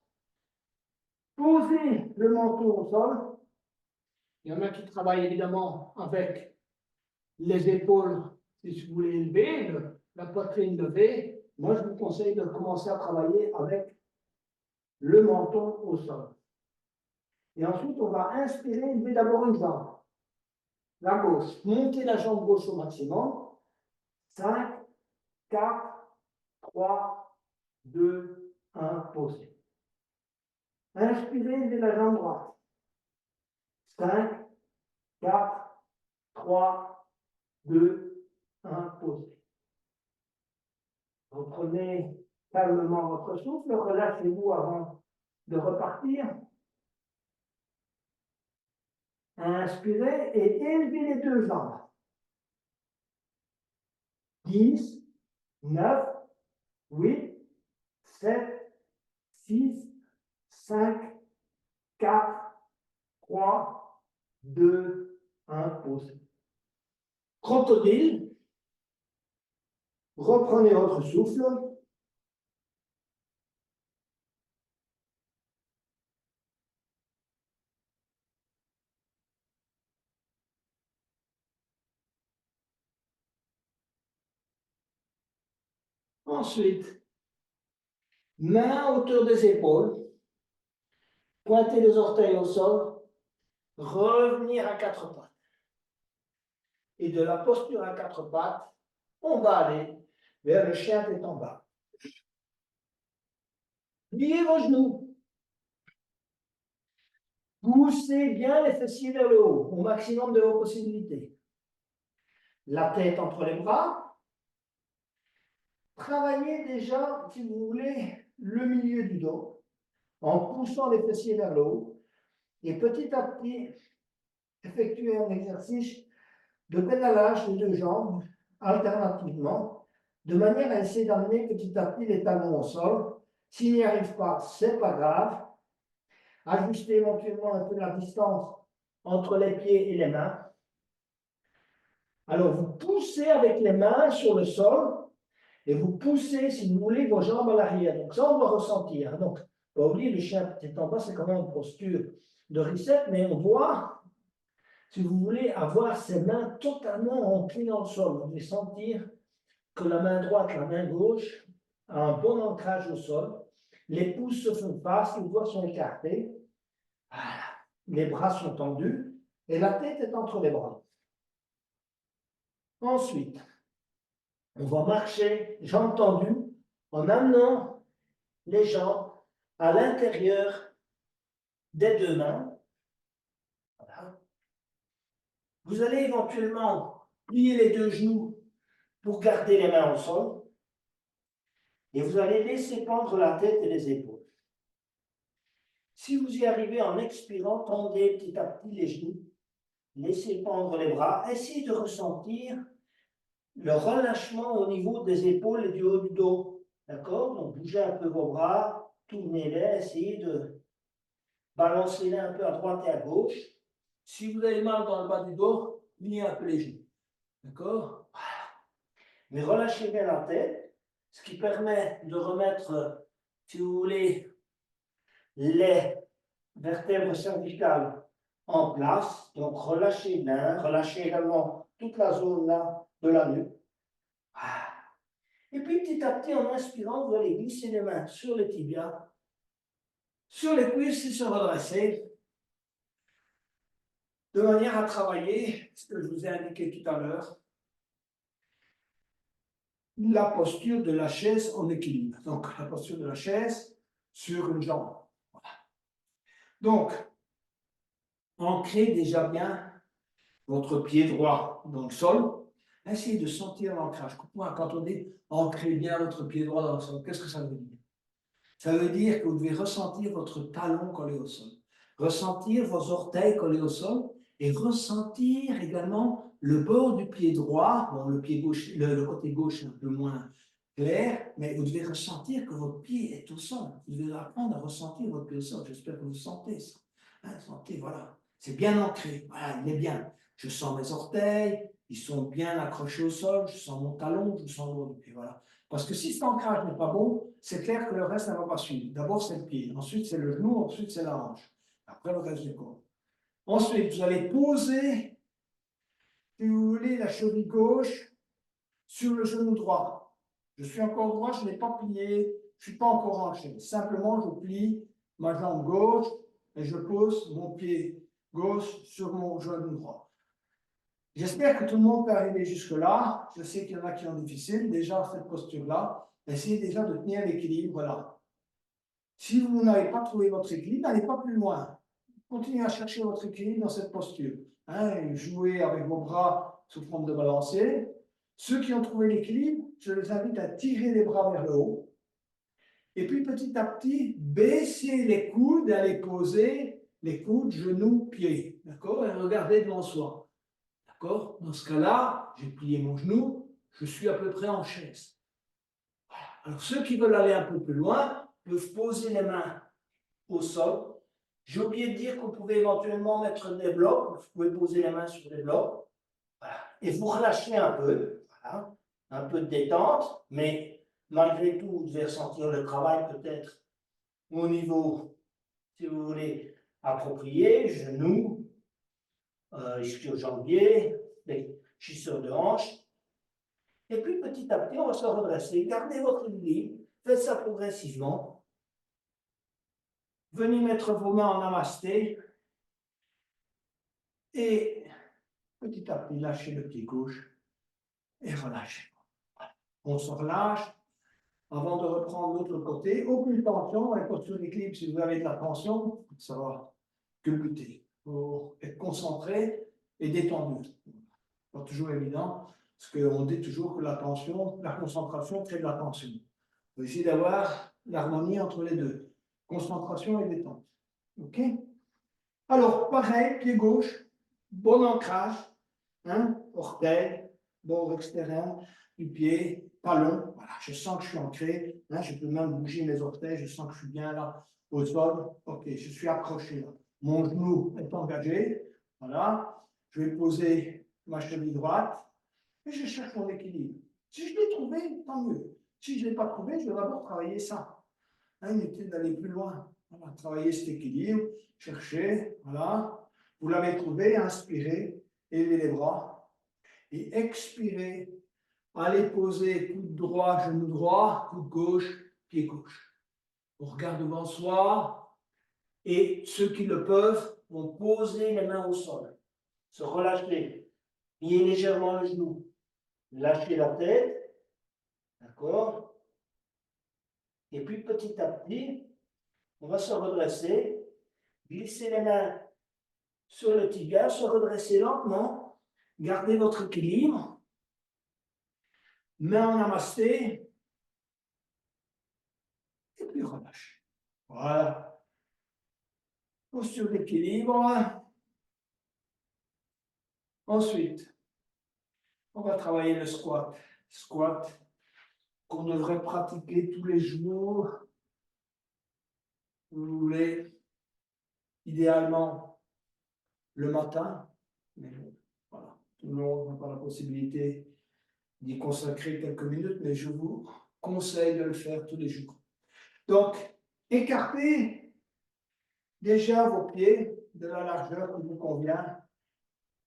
Posez le menton au sol. Il y en a qui travaillent évidemment avec les épaules, si vous voulez élever, la poitrine levée, moi je vous conseille de commencer à travailler avec le menton au sol. Et ensuite, on va inspirer, élever d'abord une jambe. La gauche, monter la jambe gauche au maximum. 5, 4, 3, 2, 1, posez. Inspirez, élevez la jambe droite. 5, 4, 3, 2, 1, posez. Reprenez calmement votre souffle, relâchez-vous avant de repartir. Inspirez et élevez les deux jambes. 10, 9, 8, 7, 6, 5, 4, 3, 2, 1, pause. Crocodile. Reprenez votre souffle. Ensuite, main à hauteur des épaules. Pointez les orteils au sol. Revenir à quatre pattes. Et de la posture à quatre pattes, on va aller vers le chien tête en bas. Pliez vos genoux. Poussez bien les fessiers vers le haut, au maximum de vos possibilités. La tête entre les bras. Travaillez déjà, si vous voulez, le milieu du dos, en poussant les fessiers vers le haut. Et petit à petit, effectuez un exercice de pédalage des deux jambes, alternativement, de manière à essayer d'amener petit à petit les talons au sol. S'il n'y arrive pas, ce n'est pas grave. Ajustez éventuellement un peu la distance entre les pieds et les mains. Alors, vous poussez avec les mains sur le sol et vous poussez, si vous voulez, vos jambes à l'arrière. Donc, ça, on doit ressentir. Donc, pas oublier, le chien tête en bas, c'est quand même une posture de reset, mais on doit, si vous voulez, avoir ses mains totalement ancrées dans le sol. Vous devez sentir que la main droite, la main gauche a un bon ancrage au sol. Les pouces se font face, les doigts sont écartés. Voilà. Les bras sont tendus et la tête est entre les bras. Ensuite, on va marcher, jambes tendues, en amenant les jambes à l'intérieur des deux mains. Voilà. Vous allez éventuellement plier les deux genoux pour garder les mains au sol. Et vous allez laisser pendre la tête et les épaules. Si vous y arrivez en expirant, tendez petit à petit les genoux. Laissez pendre les bras. Essayez de ressentir le relâchement au niveau des épaules et du haut du dos. D'accord? Donc, bougez un peu vos bras, tournez-les, essayez de balancer-les un peu à droite et à gauche. Si vous avez mal dans le bas du dos, pliez un peu les genoux. D'accord? Voilà. Mais relâchez bien la tête, ce qui permet de remettre, si vous voulez, les vertèbres cervicales en place. Donc, relâchez bien, relâchez également toute la zone là de la nuque. Voilà. Et puis, petit à petit, en inspirant, vous allez glisser les mains sur les tibias, sur les cuisses et se redresser, de manière à travailler, ce que je vous ai indiqué tout à l'heure, la posture de la chaise en équilibre. Donc, la posture de la chaise sur une jambe. Voilà. Donc, ancrez déjà bien votre pied droit dans le sol. Essayez de sentir l'ancrage. Quand on dit ancrez bien votre pied droit dans le sol, qu'est-ce que ça veut dire? Ça veut dire que vous devez ressentir votre talon collé au sol, ressentir vos orteils collés au sol et ressentir également le bord du pied droit. Bon, le pied gauche, le côté gauche est un peu moins clair, mais vous devez ressentir que votre pied est au sol. Vous devez apprendre à ressentir votre pied au sol. J'espère que vous sentez ça. Hein, sentez, voilà. C'est bien ancré. Voilà, il est bien. Je sens mes orteils, ils sont bien accrochés au sol, je sens mon talon, je sens le bord du pied. Voilà. Parce que si cet ancrage n'est pas bon, c'est clair que le reste ne va pas suivre. D'abord, c'est le pied, ensuite, c'est le genou, ensuite, c'est la hanche. Après, le reste du corps. Ensuite, vous allez poser si vous voulez, la cheville gauche sur le genou droit. Je suis encore droit, je n'ai pas plié, je ne suis pas encore en chaise. Simplement, je plie ma jambe gauche et je pose mon pied gauche sur mon genou droit. J'espère que tout le monde peut arriver jusque-là. Je sais qu'il y en a qui ont difficile. Déjà, cette posture-là, essayez déjà de tenir l'équilibre. Voilà. Si vous n'avez pas trouvé votre équilibre, n'allez pas plus loin. Continuez à chercher votre équilibre dans cette posture. Hein, jouez avec vos bras sous forme de balancier. Ceux qui ont trouvé l'équilibre, je les invite à tirer les bras vers le haut. Et puis petit à petit, baissez les coudes et allez poser les coudes, genoux, pieds. D'accord? Et regardez devant soi. D'accord? Dans ce cas-là, j'ai plié mon genou, je suis à peu près en chaise. Voilà. Alors ceux qui veulent aller un peu plus loin peuvent poser les mains au sol. J'ai oublié de dire qu'on pouvait éventuellement mettre des blocs. Vous pouvez poser les mains sur des blocs. Voilà. Et vous relâchez un peu. Voilà. Un peu de détente. Mais malgré tout, vous devez ressentir le travail peut-être au niveau, si vous voulez, approprié. Genoux, ischio-jambier, fléchisseur de hanche. Et puis petit à petit, on va se redresser. Gardez votre équilibre. Faites ça progressivement. Venez mettre vos mains en namasté. Et petit à petit, lâchez le pied gauche et relâchez. On se relâche avant de reprendre l'autre côté. Aucune tension, la posture d'équilibre, si vous avez de la tension, ça va culbuter. Il faut être concentré et détendu. Pas toujours évident, parce qu'on dit toujours que la tension, la concentration crée de la tension. Il faut essayer d'avoir l'harmonie entre les deux. Concentration et détente. OK? Alors, pareil, pied gauche, bon ancrage, hein, orteil, bord extérieur du pied, talon. Voilà, je sens que je suis ancré. Hein, je peux même bouger mes orteils, je sens que je suis bien là au sol. OK, je suis accroché là. Mon genou est engagé. Voilà, je vais poser ma cheville droite et je cherche mon équilibre. Si je l'ai trouvé, tant mieux. Si je ne l'ai pas trouvé, je vais d'abord travailler ça. Hein, inutile d'aller plus loin. Voilà, travailler cet équilibre, chercher, voilà. Vous l'avez trouvé, inspirez, élevez les bras et expirez. Allez poser coude droit, genou droit, coude gauche, pied gauche. On regarde devant soi et ceux qui le peuvent vont poser les mains au sol, se relâcher, plier légèrement le genou, lâcher la tête, d'accord? Et puis petit à petit, on va se redresser, glisser les mains sur le tibia, se redresser lentement, gardez votre équilibre, main en namasté, et puis relâchez. Voilà. Posture d'équilibre. Ensuite, on va travailler le squat. Squat qu'on devrait pratiquer tous les jours. Vous voulez, idéalement, le matin. Mais voilà, tout le monde n'a pas la possibilité d'y consacrer quelques minutes, mais je vous conseille de le faire tous les jours. Donc, écartez déjà vos pieds de la largeur qui vous convient.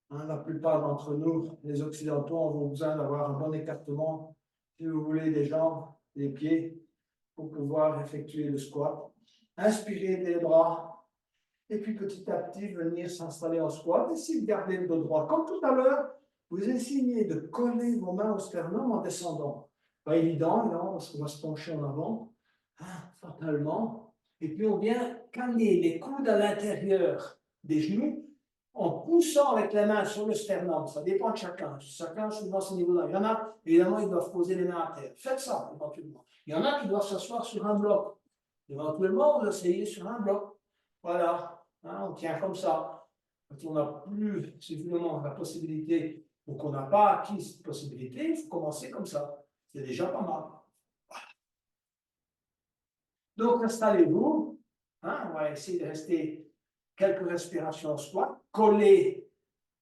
Hein, la plupart d'entre nous, les Occidentaux, ont besoin d'avoir un bon écartement, si vous voulez, des jambes, des pieds, pour pouvoir effectuer le squat. Inspirez les bras, et puis petit à petit, venir s'installer en squat. Essayez de garder le dos droit. Comme tout à l'heure, vous essayez de coller vos mains au sternum en descendant. Pas évident, non, parce qu'on va se pencher en avant, hein, fatalement. Et puis on vient caler les coudes à l'intérieur des genoux en poussant avec les mains sur le sternum. Ça dépend de chacun. Chacun, suivant ce niveau-là. Il y en a, évidemment, ils doivent poser les mains à terre. Faites ça, éventuellement. Il y en a qui doivent s'asseoir sur un bloc. Éventuellement, vous essayez sur un bloc. Voilà. Hein, on tient comme ça. Quand on n'a plus, évidemment, la possibilité, ou qu'on n'a pas acquis cette possibilité, il faut commencer comme ça. C'est déjà pas mal. Voilà. Donc, installez-vous. Hein, on va essayer de rester quelques respirations en squat. Collez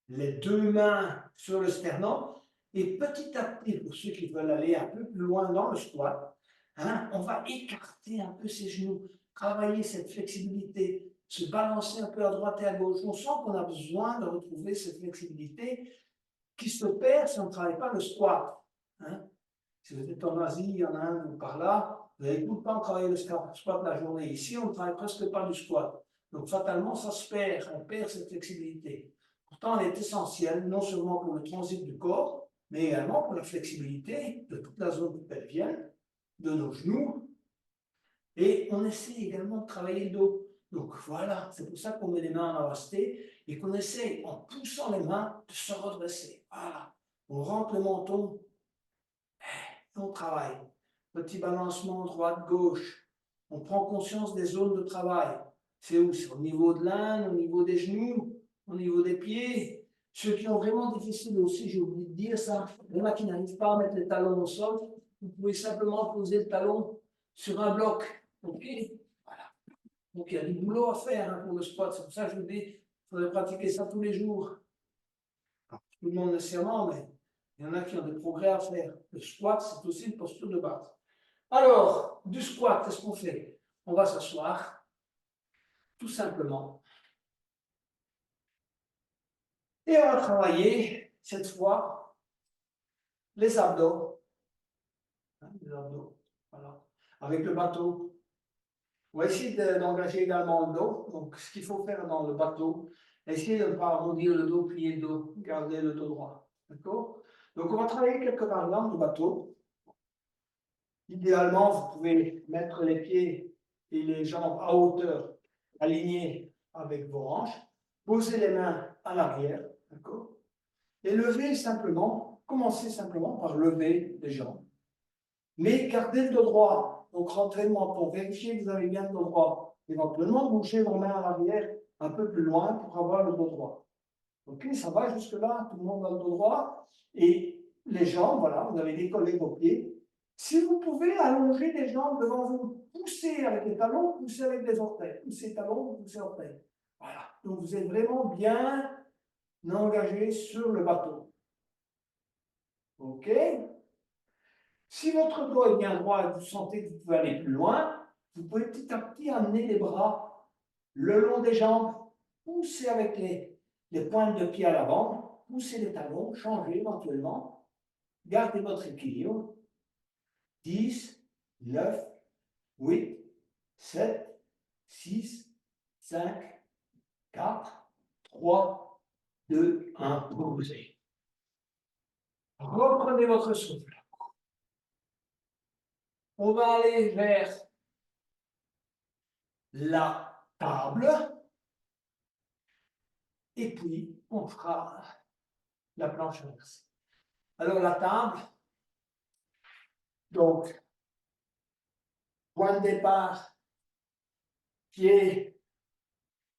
les deux mains sur le sternum. Et petit à petit, pour ceux qui veulent aller un peu plus loin dans le squat, hein, on va écarter un peu ses genoux, travailler cette flexibilité, se balancer un peu à droite et à gauche. On sent qu'on a besoin de retrouver cette flexibilité qui se perd si on ne travaille pas le squat. Hein. Si vous êtes en Asie, en Inde ou par là, vous allez tout le temps travailler le squat la journée. Ici, on ne travaille presque pas du squat. Donc, fatalement, ça se perd. On perd cette flexibilité. Pourtant, elle est essentielle, non seulement pour le transit du corps, mais également pour la flexibilité de toute la zone pelvienne, de nos genoux. Et on essaie également de travailler le dos. Donc voilà, c'est pour ça qu'on met les mains en namasté et qu'on essaie, en poussant les mains, de se redresser. Voilà. On rentre le menton et on travaille. Petit balancement droite-gauche. On prend conscience des zones de travail. C'est où? C'est au niveau de l'âne, au niveau des genoux, au niveau des pieds. Ceux qui ont vraiment difficile aussi, j'ai oublié de dire ça, il y en a qui n'arrivent pas à mettre les talons au sol, vous pouvez simplement poser le talon sur un bloc. OK? Voilà. Donc il y a du boulot à faire hein, pour le squat. C'est pour ça que je vous dis, il faudrait pratiquer ça tous les jours. Tout le monde nécessairement, mais il y en a qui ont des progrès à faire. Le squat, c'est aussi une posture de base. Alors, du squat, qu'est-ce qu'on fait? On va s'asseoir, tout simplement. Et on va travailler, cette fois, les abdos. Les abdos, voilà. Avec le bateau. On va essayer d'engager également le dos. Donc, ce qu'il faut faire dans le bateau, essayez de ne pas arrondir le dos, plier le dos, garder le dos droit. D'accord? Donc, on va travailler quelques variantes du bateau. Idéalement, vous pouvez mettre les pieds et les jambes à hauteur, alignés avec vos hanches. Posez les mains à l'arrière. D'accord? Et lever simplement, commencez simplement par lever les jambes. Mais gardez le dos droit. Donc, rentrez le menton. Vérifiez que vous avez bien le dos droit. Éventuellement, bougez vos mains à l'arrière un peu plus loin pour avoir le dos droit. Ok, ça va jusque-là, tout le monde a le dos droit. Et les jambes, voilà, vous avez décollé vos pieds. Si vous pouvez allonger les jambes devant vous, poussez avec les talons, poussez avec les orteils. Poussez talons, poussez orteils. Voilà. Donc, vous êtes vraiment bien engagé sur le bateau. Ok? Si votre dos est bien droit et vous sentez que vous pouvez aller plus loin, vous pouvez petit à petit amener les bras le long des jambes, pousser avec les pointes de pied à l'avant, pousser les talons, changer éventuellement, gardez votre équilibre. 10, 9, 8, 7, 6, 5, 4, 3, 2, 1, posez. Reprenez votre souffle. On va aller vers la table et puis on fera la planche inversée. Alors la table, donc point de départ, pied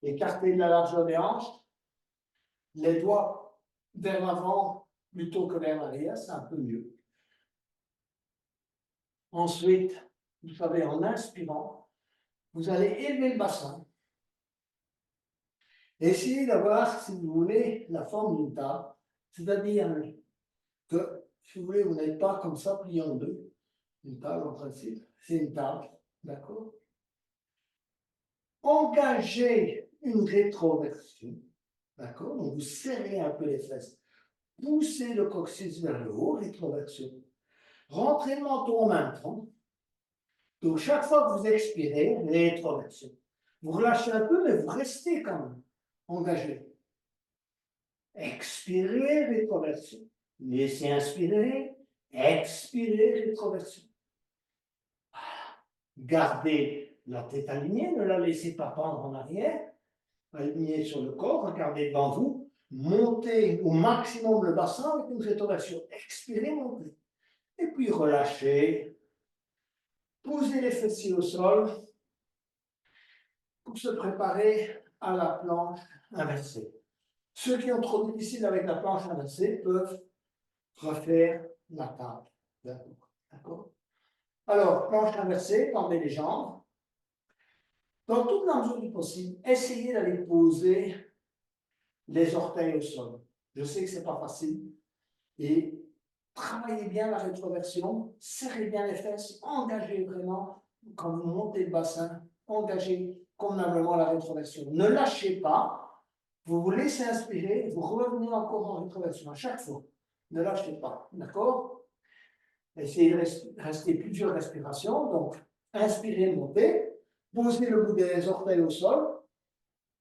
écarté de la largeur des hanches, les doigts vers l'avant plutôt que vers l'arrière, c'est un peu mieux. Ensuite, vous savez, en inspirant, vous allez élever le bassin. Essayez d'avoir, si vous voulez, la forme d'une table, c'est-à-dire que, si vous voulez, vous n'êtes pas comme ça plié en deux. Une table, en principe, c'est une table, d'accord? Engagez une rétroversion, d'accord? Donc, vous serrez un peu les fesses. Poussez le coccyx vers le haut, rétroversion. Rentrez le menton en même temps. Donc, chaque fois que vous expirez, rétroversion. Vous relâchez un peu, mais vous restez quand même engagé. Expirez, rétroversion. Laissez inspirer, expirez, rétroversion. Voilà. Gardez la tête alignée, ne la laissez pas pendre en arrière. Alignée sur le corps, regardez devant vous. Montez au maximum le bassin avec une rétroversion. Expirez, montez. Et puis relâchez. Posez les fessiers au sol pour se préparer à la planche inversée. Ceux qui ont trop difficile avec la planche inversée peuvent refaire la table. D'accord? Alors, planche inversée, tendez les jambes. Dans toute la mesure du possible, essayez d'aller poser les orteils au sol. Je sais que ce n'est pas facile. Et travaillez bien la rétroversion, serrez bien les fesses, engagez vraiment, quand vous montez le bassin, engagez convenablement la rétroversion. Ne lâchez pas. Vous vous laissez inspirer, vous revenez encore en rétroversion à chaque fois. Ne lâchez pas, d'accord? Essayez de rester plusieurs respirations. Donc, inspirez, montez, posez le bout des orteils au sol,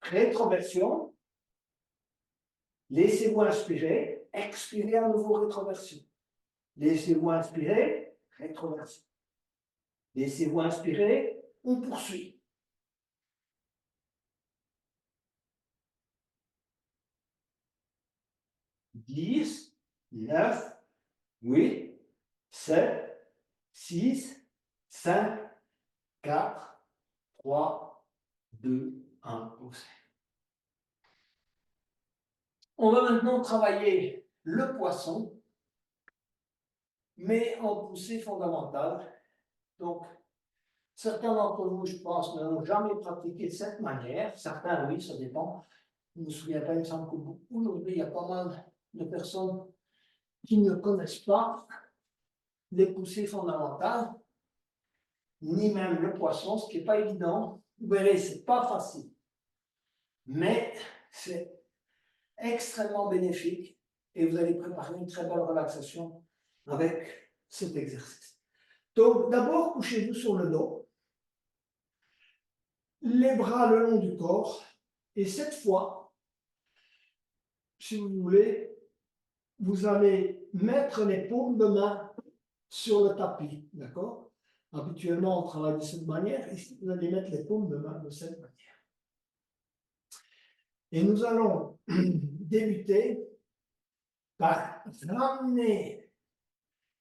rétroversion, laissez-vous inspirer, expirez à nouveau rétroversion. Laissez-vous inspirer, rétroversion. Laissez-vous inspirer, on poursuit. Dix, 9, 8, 7, 6, 5, 4, 3, 2, 1, poussez. On va maintenant travailler le poisson, mais en poussée fondamentale. Donc, certains d'entre vous, je pense, n'ont jamais pratiqué de cette manière. Certains, oui, ça dépend. Je ne me souviens pas, il me semble qu'aujourd'hui, il y a pas mal de personnes qui ne connaissent pas les poussées fondamentales, ni même le poisson, ce qui n'est pas évident. Vous verrez, ce n'est pas facile. Mais c'est extrêmement bénéfique et vous allez préparer une très belle relaxation avec cet exercice. Donc, d'abord, couchez-vous sur le dos, les bras le long du corps, et cette fois, si vous voulez, vous allez mettre les paumes de main sur le tapis, d'accord? Habituellement, on travaille de cette manière, ici, vous allez mettre les paumes de main de cette manière. Et nous allons débuter par ramener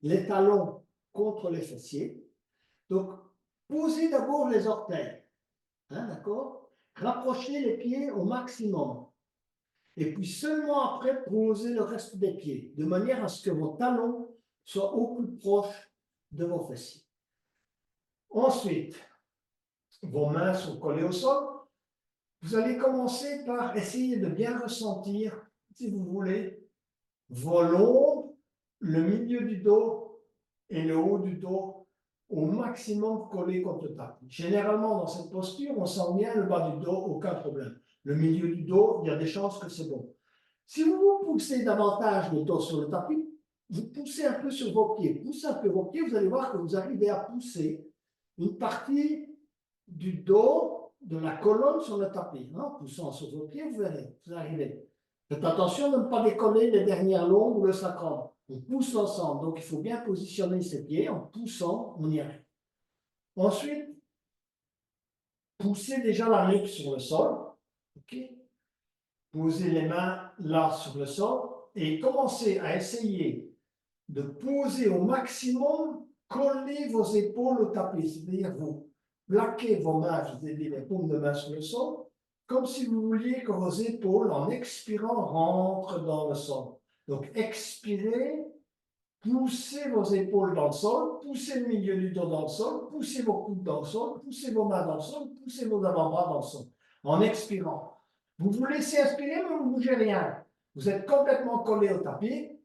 les talons contre les fessiers. Donc, posez d'abord les orteils, hein, d'accord? Rapprochez les pieds au maximum. Et puis seulement après, posez le reste des pieds, de manière à ce que vos talons soient au plus proches de vos fessiers. Ensuite, vos mains sont collées au sol. Vous allez commencer par essayer de bien ressentir, si vous voulez, vos lombes, le milieu du dos et le haut du dos au maximum collés contre le tapis. Généralement, dans cette posture, on sent bien le bas du dos, aucun problème. Le milieu du dos, il y a des chances que c'est bon. Si vous vous poussez davantage le dos sur le tapis, vous poussez un peu sur vos pieds. Poussez un peu vos pieds, vous allez voir que vous arrivez à pousser une partie du dos, de la colonne sur le tapis. En poussant sur vos pieds, vous verrez, vous arrivez. Faites attention de ne pas décoller les dernières longues ou le sacrum. On pousse ensemble, donc il faut bien positionner ses pieds. En poussant, on y arrive. Ensuite, poussez déjà la nuque sur le sol. Okay. Posez les mains là sur le sol et commencez à essayer de poser au maximum, coller vos épaules au tapis. C'est-à-dire vous plaquez vos mains, je vous ai dit les paumes de main sur le sol, comme si vous vouliez que vos épaules, en expirant, rentrent dans le sol. Donc, expirez, poussez vos épaules dans le sol, poussez le milieu du dos dans le sol, poussez vos coudes dans le sol, poussez vos mains dans le sol, poussez vos avant-bras dans le sol, en expirant. Vous vous laissez inspirer, mais vous ne bougez rien. Vous êtes complètement collé au tapis.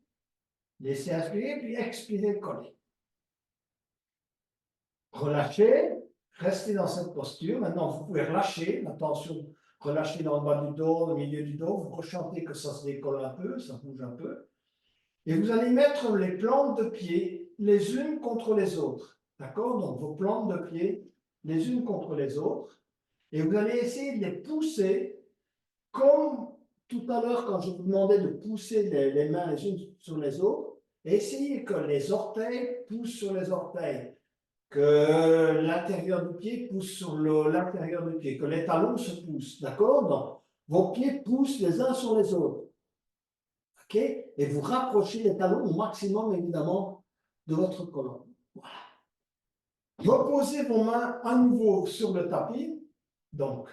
Laissez inspirer, puis expirez, collez. Relâchez, restez dans cette posture. Maintenant, vous pouvez relâcher la tension, relâcher dans le bas du dos, le milieu du dos. Vous ressentez que ça se décolle un peu, ça bouge un peu. Et vous allez mettre les plantes de pied les unes contre les autres. D'accord? Donc, vos plantes de pied les unes contre les autres. Et vous allez essayer de les pousser comme tout à l'heure quand je vous demandais de pousser les mains les unes sur les autres. Essayez que les orteils poussent sur les orteils, que l'intérieur du pied pousse sur l'intérieur du pied, que les talons se poussent. D'accord? Donc, vos pieds poussent les uns sur les autres. OK? Et vous rapprochez les talons au maximum, évidemment, de votre colonne. Voilà. Reposez vos mains à nouveau sur le tapis. Donc,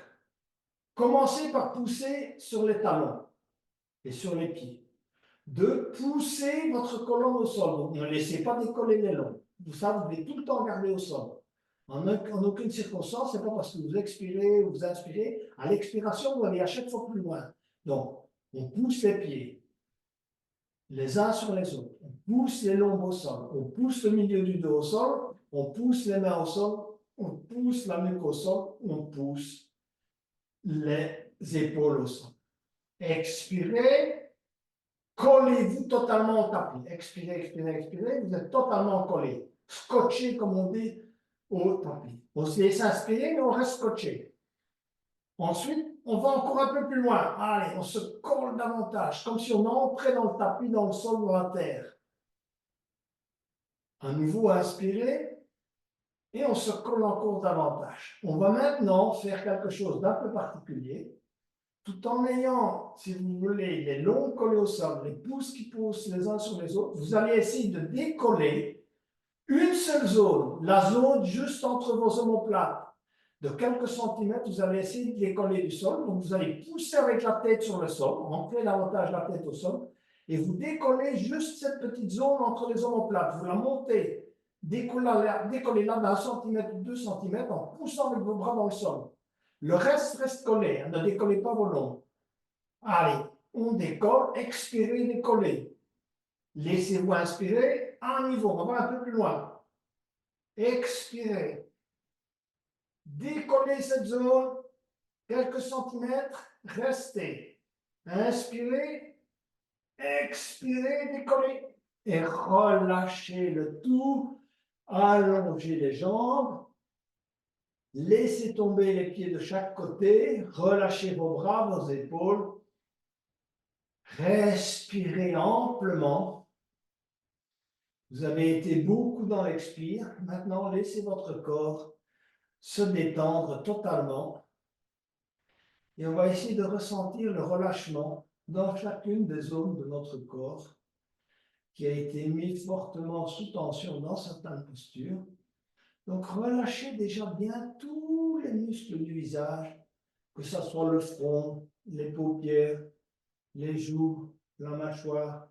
commencez par pousser sur les talons et sur les pieds. De pousser votre colonne au sol. Donc, ne laissez pas décoller les longs. Ça, vous devez tout le temps garder au sol. En aucune circonstance, ce n'est pas parce que vous expirez ou vous inspirez. À l'expiration, vous allez à chaque fois plus loin. Donc, on pousse les pieds, les uns sur les autres. On pousse les lombes au sol. On pousse le milieu du dos au sol. On pousse les mains au sol. On pousse la nuque au sol. On pousse les épaules au sol. Expirez, collez-vous totalement au tapis. Expirez, expirez, expirez, vous êtes totalement collé. Scotché, comme on dit, au tapis. On se laisse inspirer, mais on reste scotché. Ensuite, on va encore un peu plus loin. Allez, on se colle davantage, comme si on entrait dans le tapis, dans le sol, dans la terre. À nouveau, inspirez, et on se colle encore davantage. On va maintenant faire quelque chose d'un peu particulier, tout en ayant, si vous voulez, les longs collés au sol, les pouces qui poussent les uns sur les autres. Vous allez essayer de décoller une seule zone, la zone juste entre vos omoplates. De quelques centimètres, vous allez essayer de décoller du sol. Donc, vous allez pousser avec la tête sur le sol, rentrer davantage la tête au sol, et vous décollez juste cette petite zone entre les omoplates. Vous la montez, décollez-la d'un centimètre ou 2 centimètres en poussant avec vos bras dans le sol. Le reste reste collé, hein, ne décollez pas vos longs. Allez, on décolle, expirez, décollez. Laissez-vous inspirer, à un niveau, on va un peu plus loin. Expirez. Décollez cette zone, quelques centimètres, restez. Inspirez, expirez, décollez. Et relâchez le tout. Allongez les jambes. Laissez tomber les pieds de chaque côté. Relâchez vos bras, vos épaules. Respirez amplement. Vous avez été beaucoup dans l'expire. Maintenant, laissez votre corps se détendre totalement. Et on va essayer de ressentir le relâchement dans chacune des zones de notre corps qui a été mis fortement sous tension dans certaines postures. Donc, relâchez déjà bien tous les muscles du visage, que ce soit le front, les paupières, les joues, la mâchoire.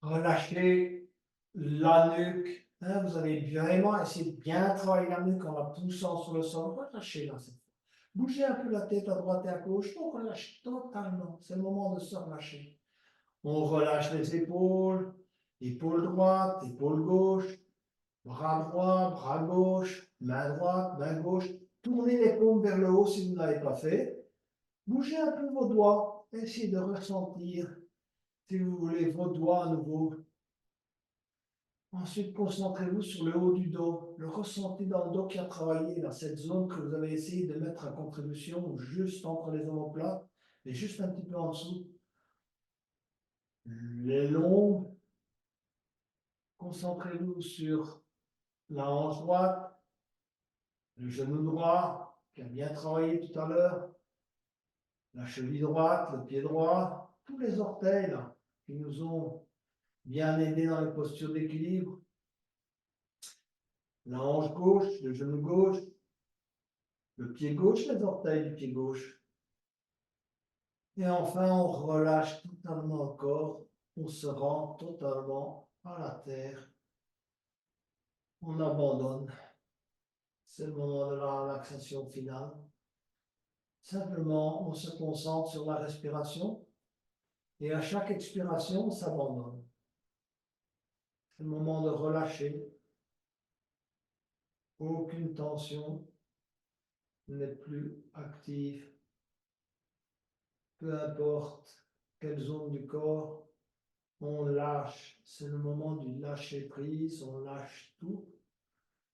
Relâchez la nuque. Hein, vous allez vraiment essayer de bien travailler la nuque en la poussant sur le sol. Relâchez-la cette fois. Bougez un peu la tête à droite et à gauche. On relâche totalement. C'est le moment de se relâcher. On relâche les épaules. Épaule droite, épaule gauche. Bras droit, bras gauche. Main droite, main gauche. Tournez les paumes vers le haut si vous ne l'avez pas fait. Bougez un peu vos doigts. Essayez de ressentir, si vous voulez, vos doigts à nouveau. Ensuite, concentrez-vous sur le haut du dos. Le ressentez dans le dos qui a travaillé, dans cette zone que vous avez essayé de mettre à contribution, juste entre les omoplates, et juste un petit peu en dessous. Les longs. Concentrez-vous sur la hanche droite, le genou droit, qui a bien travaillé tout à l'heure, la cheville droite, le pied droit, tous les orteils là, qui nous ont bien aidés dans les postures d'équilibre. La hanche gauche, le genou gauche, le pied gauche, les orteils du pied gauche. Et enfin, on relâche totalement le corps, on se rend totalement à la terre, on abandonne. C'est le moment de la relaxation finale. Simplement, on se concentre sur la respiration et à chaque expiration, on s'abandonne. C'est le moment de relâcher. Aucune tension n'est plus active. Peu importe quelle zone du corps, on lâche. C'est le moment du lâcher prise, on lâche tout,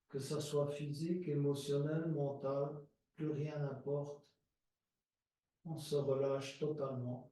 que ce soit physique, émotionnel, mental, plus rien n'importe. On se relâche totalement.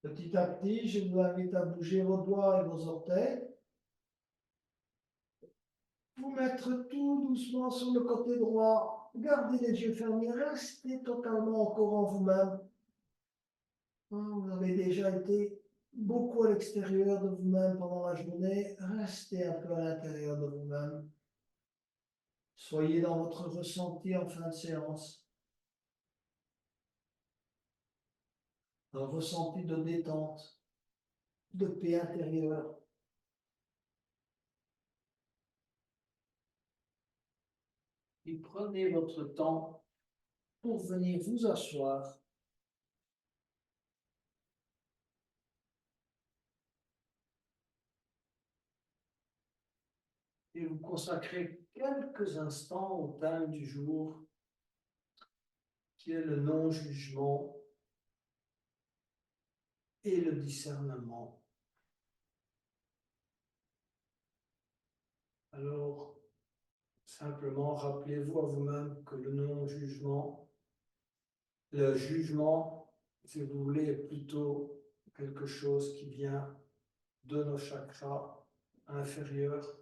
Petit à petit, je vous invite à bouger vos doigts et vos orteils. Vous mettre tout doucement sur le côté droit. Gardez les yeux fermés, restez totalement encore en vous-même. Vous avez déjà été beaucoup à l'extérieur de vous-même pendant la journée. Restez un peu à l'intérieur de vous-même. Soyez dans votre ressenti en fin de séance. Un ressenti de détente, de paix intérieure. Et prenez votre temps pour venir vous asseoir. Et vous consacrez quelques instants au thème du jour, qui est le non-jugement et le discernement. Alors, simplement rappelez-vous à vous-même que le non-jugement, le jugement, si vous voulez, est plutôt quelque chose qui vient de nos chakras inférieurs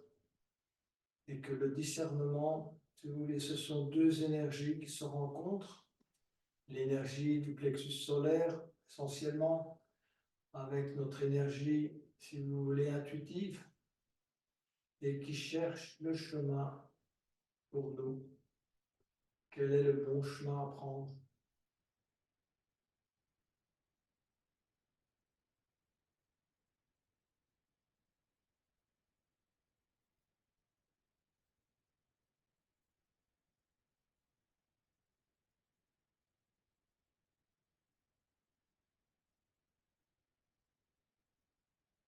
et que le discernement, si vous voulez, ce sont deux énergies qui se rencontrent. L'énergie du plexus solaire, essentiellement, avec notre énergie, si vous voulez, intuitive, et qui cherche le chemin pour nous. Quel est le bon chemin à prendre?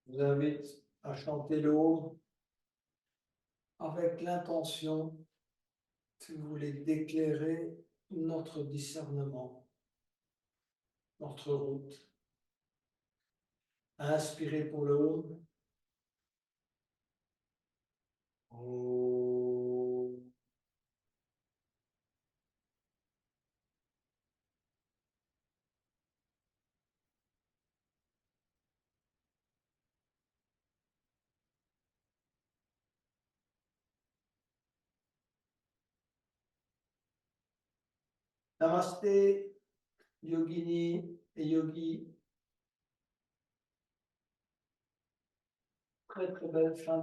Je vous invite à chanter l'eau avec l'intention, si vous voulez, d'éclairer notre discernement, notre route. Inspirez pour le haut. Namasté, yogini et yogi. Très très belle fin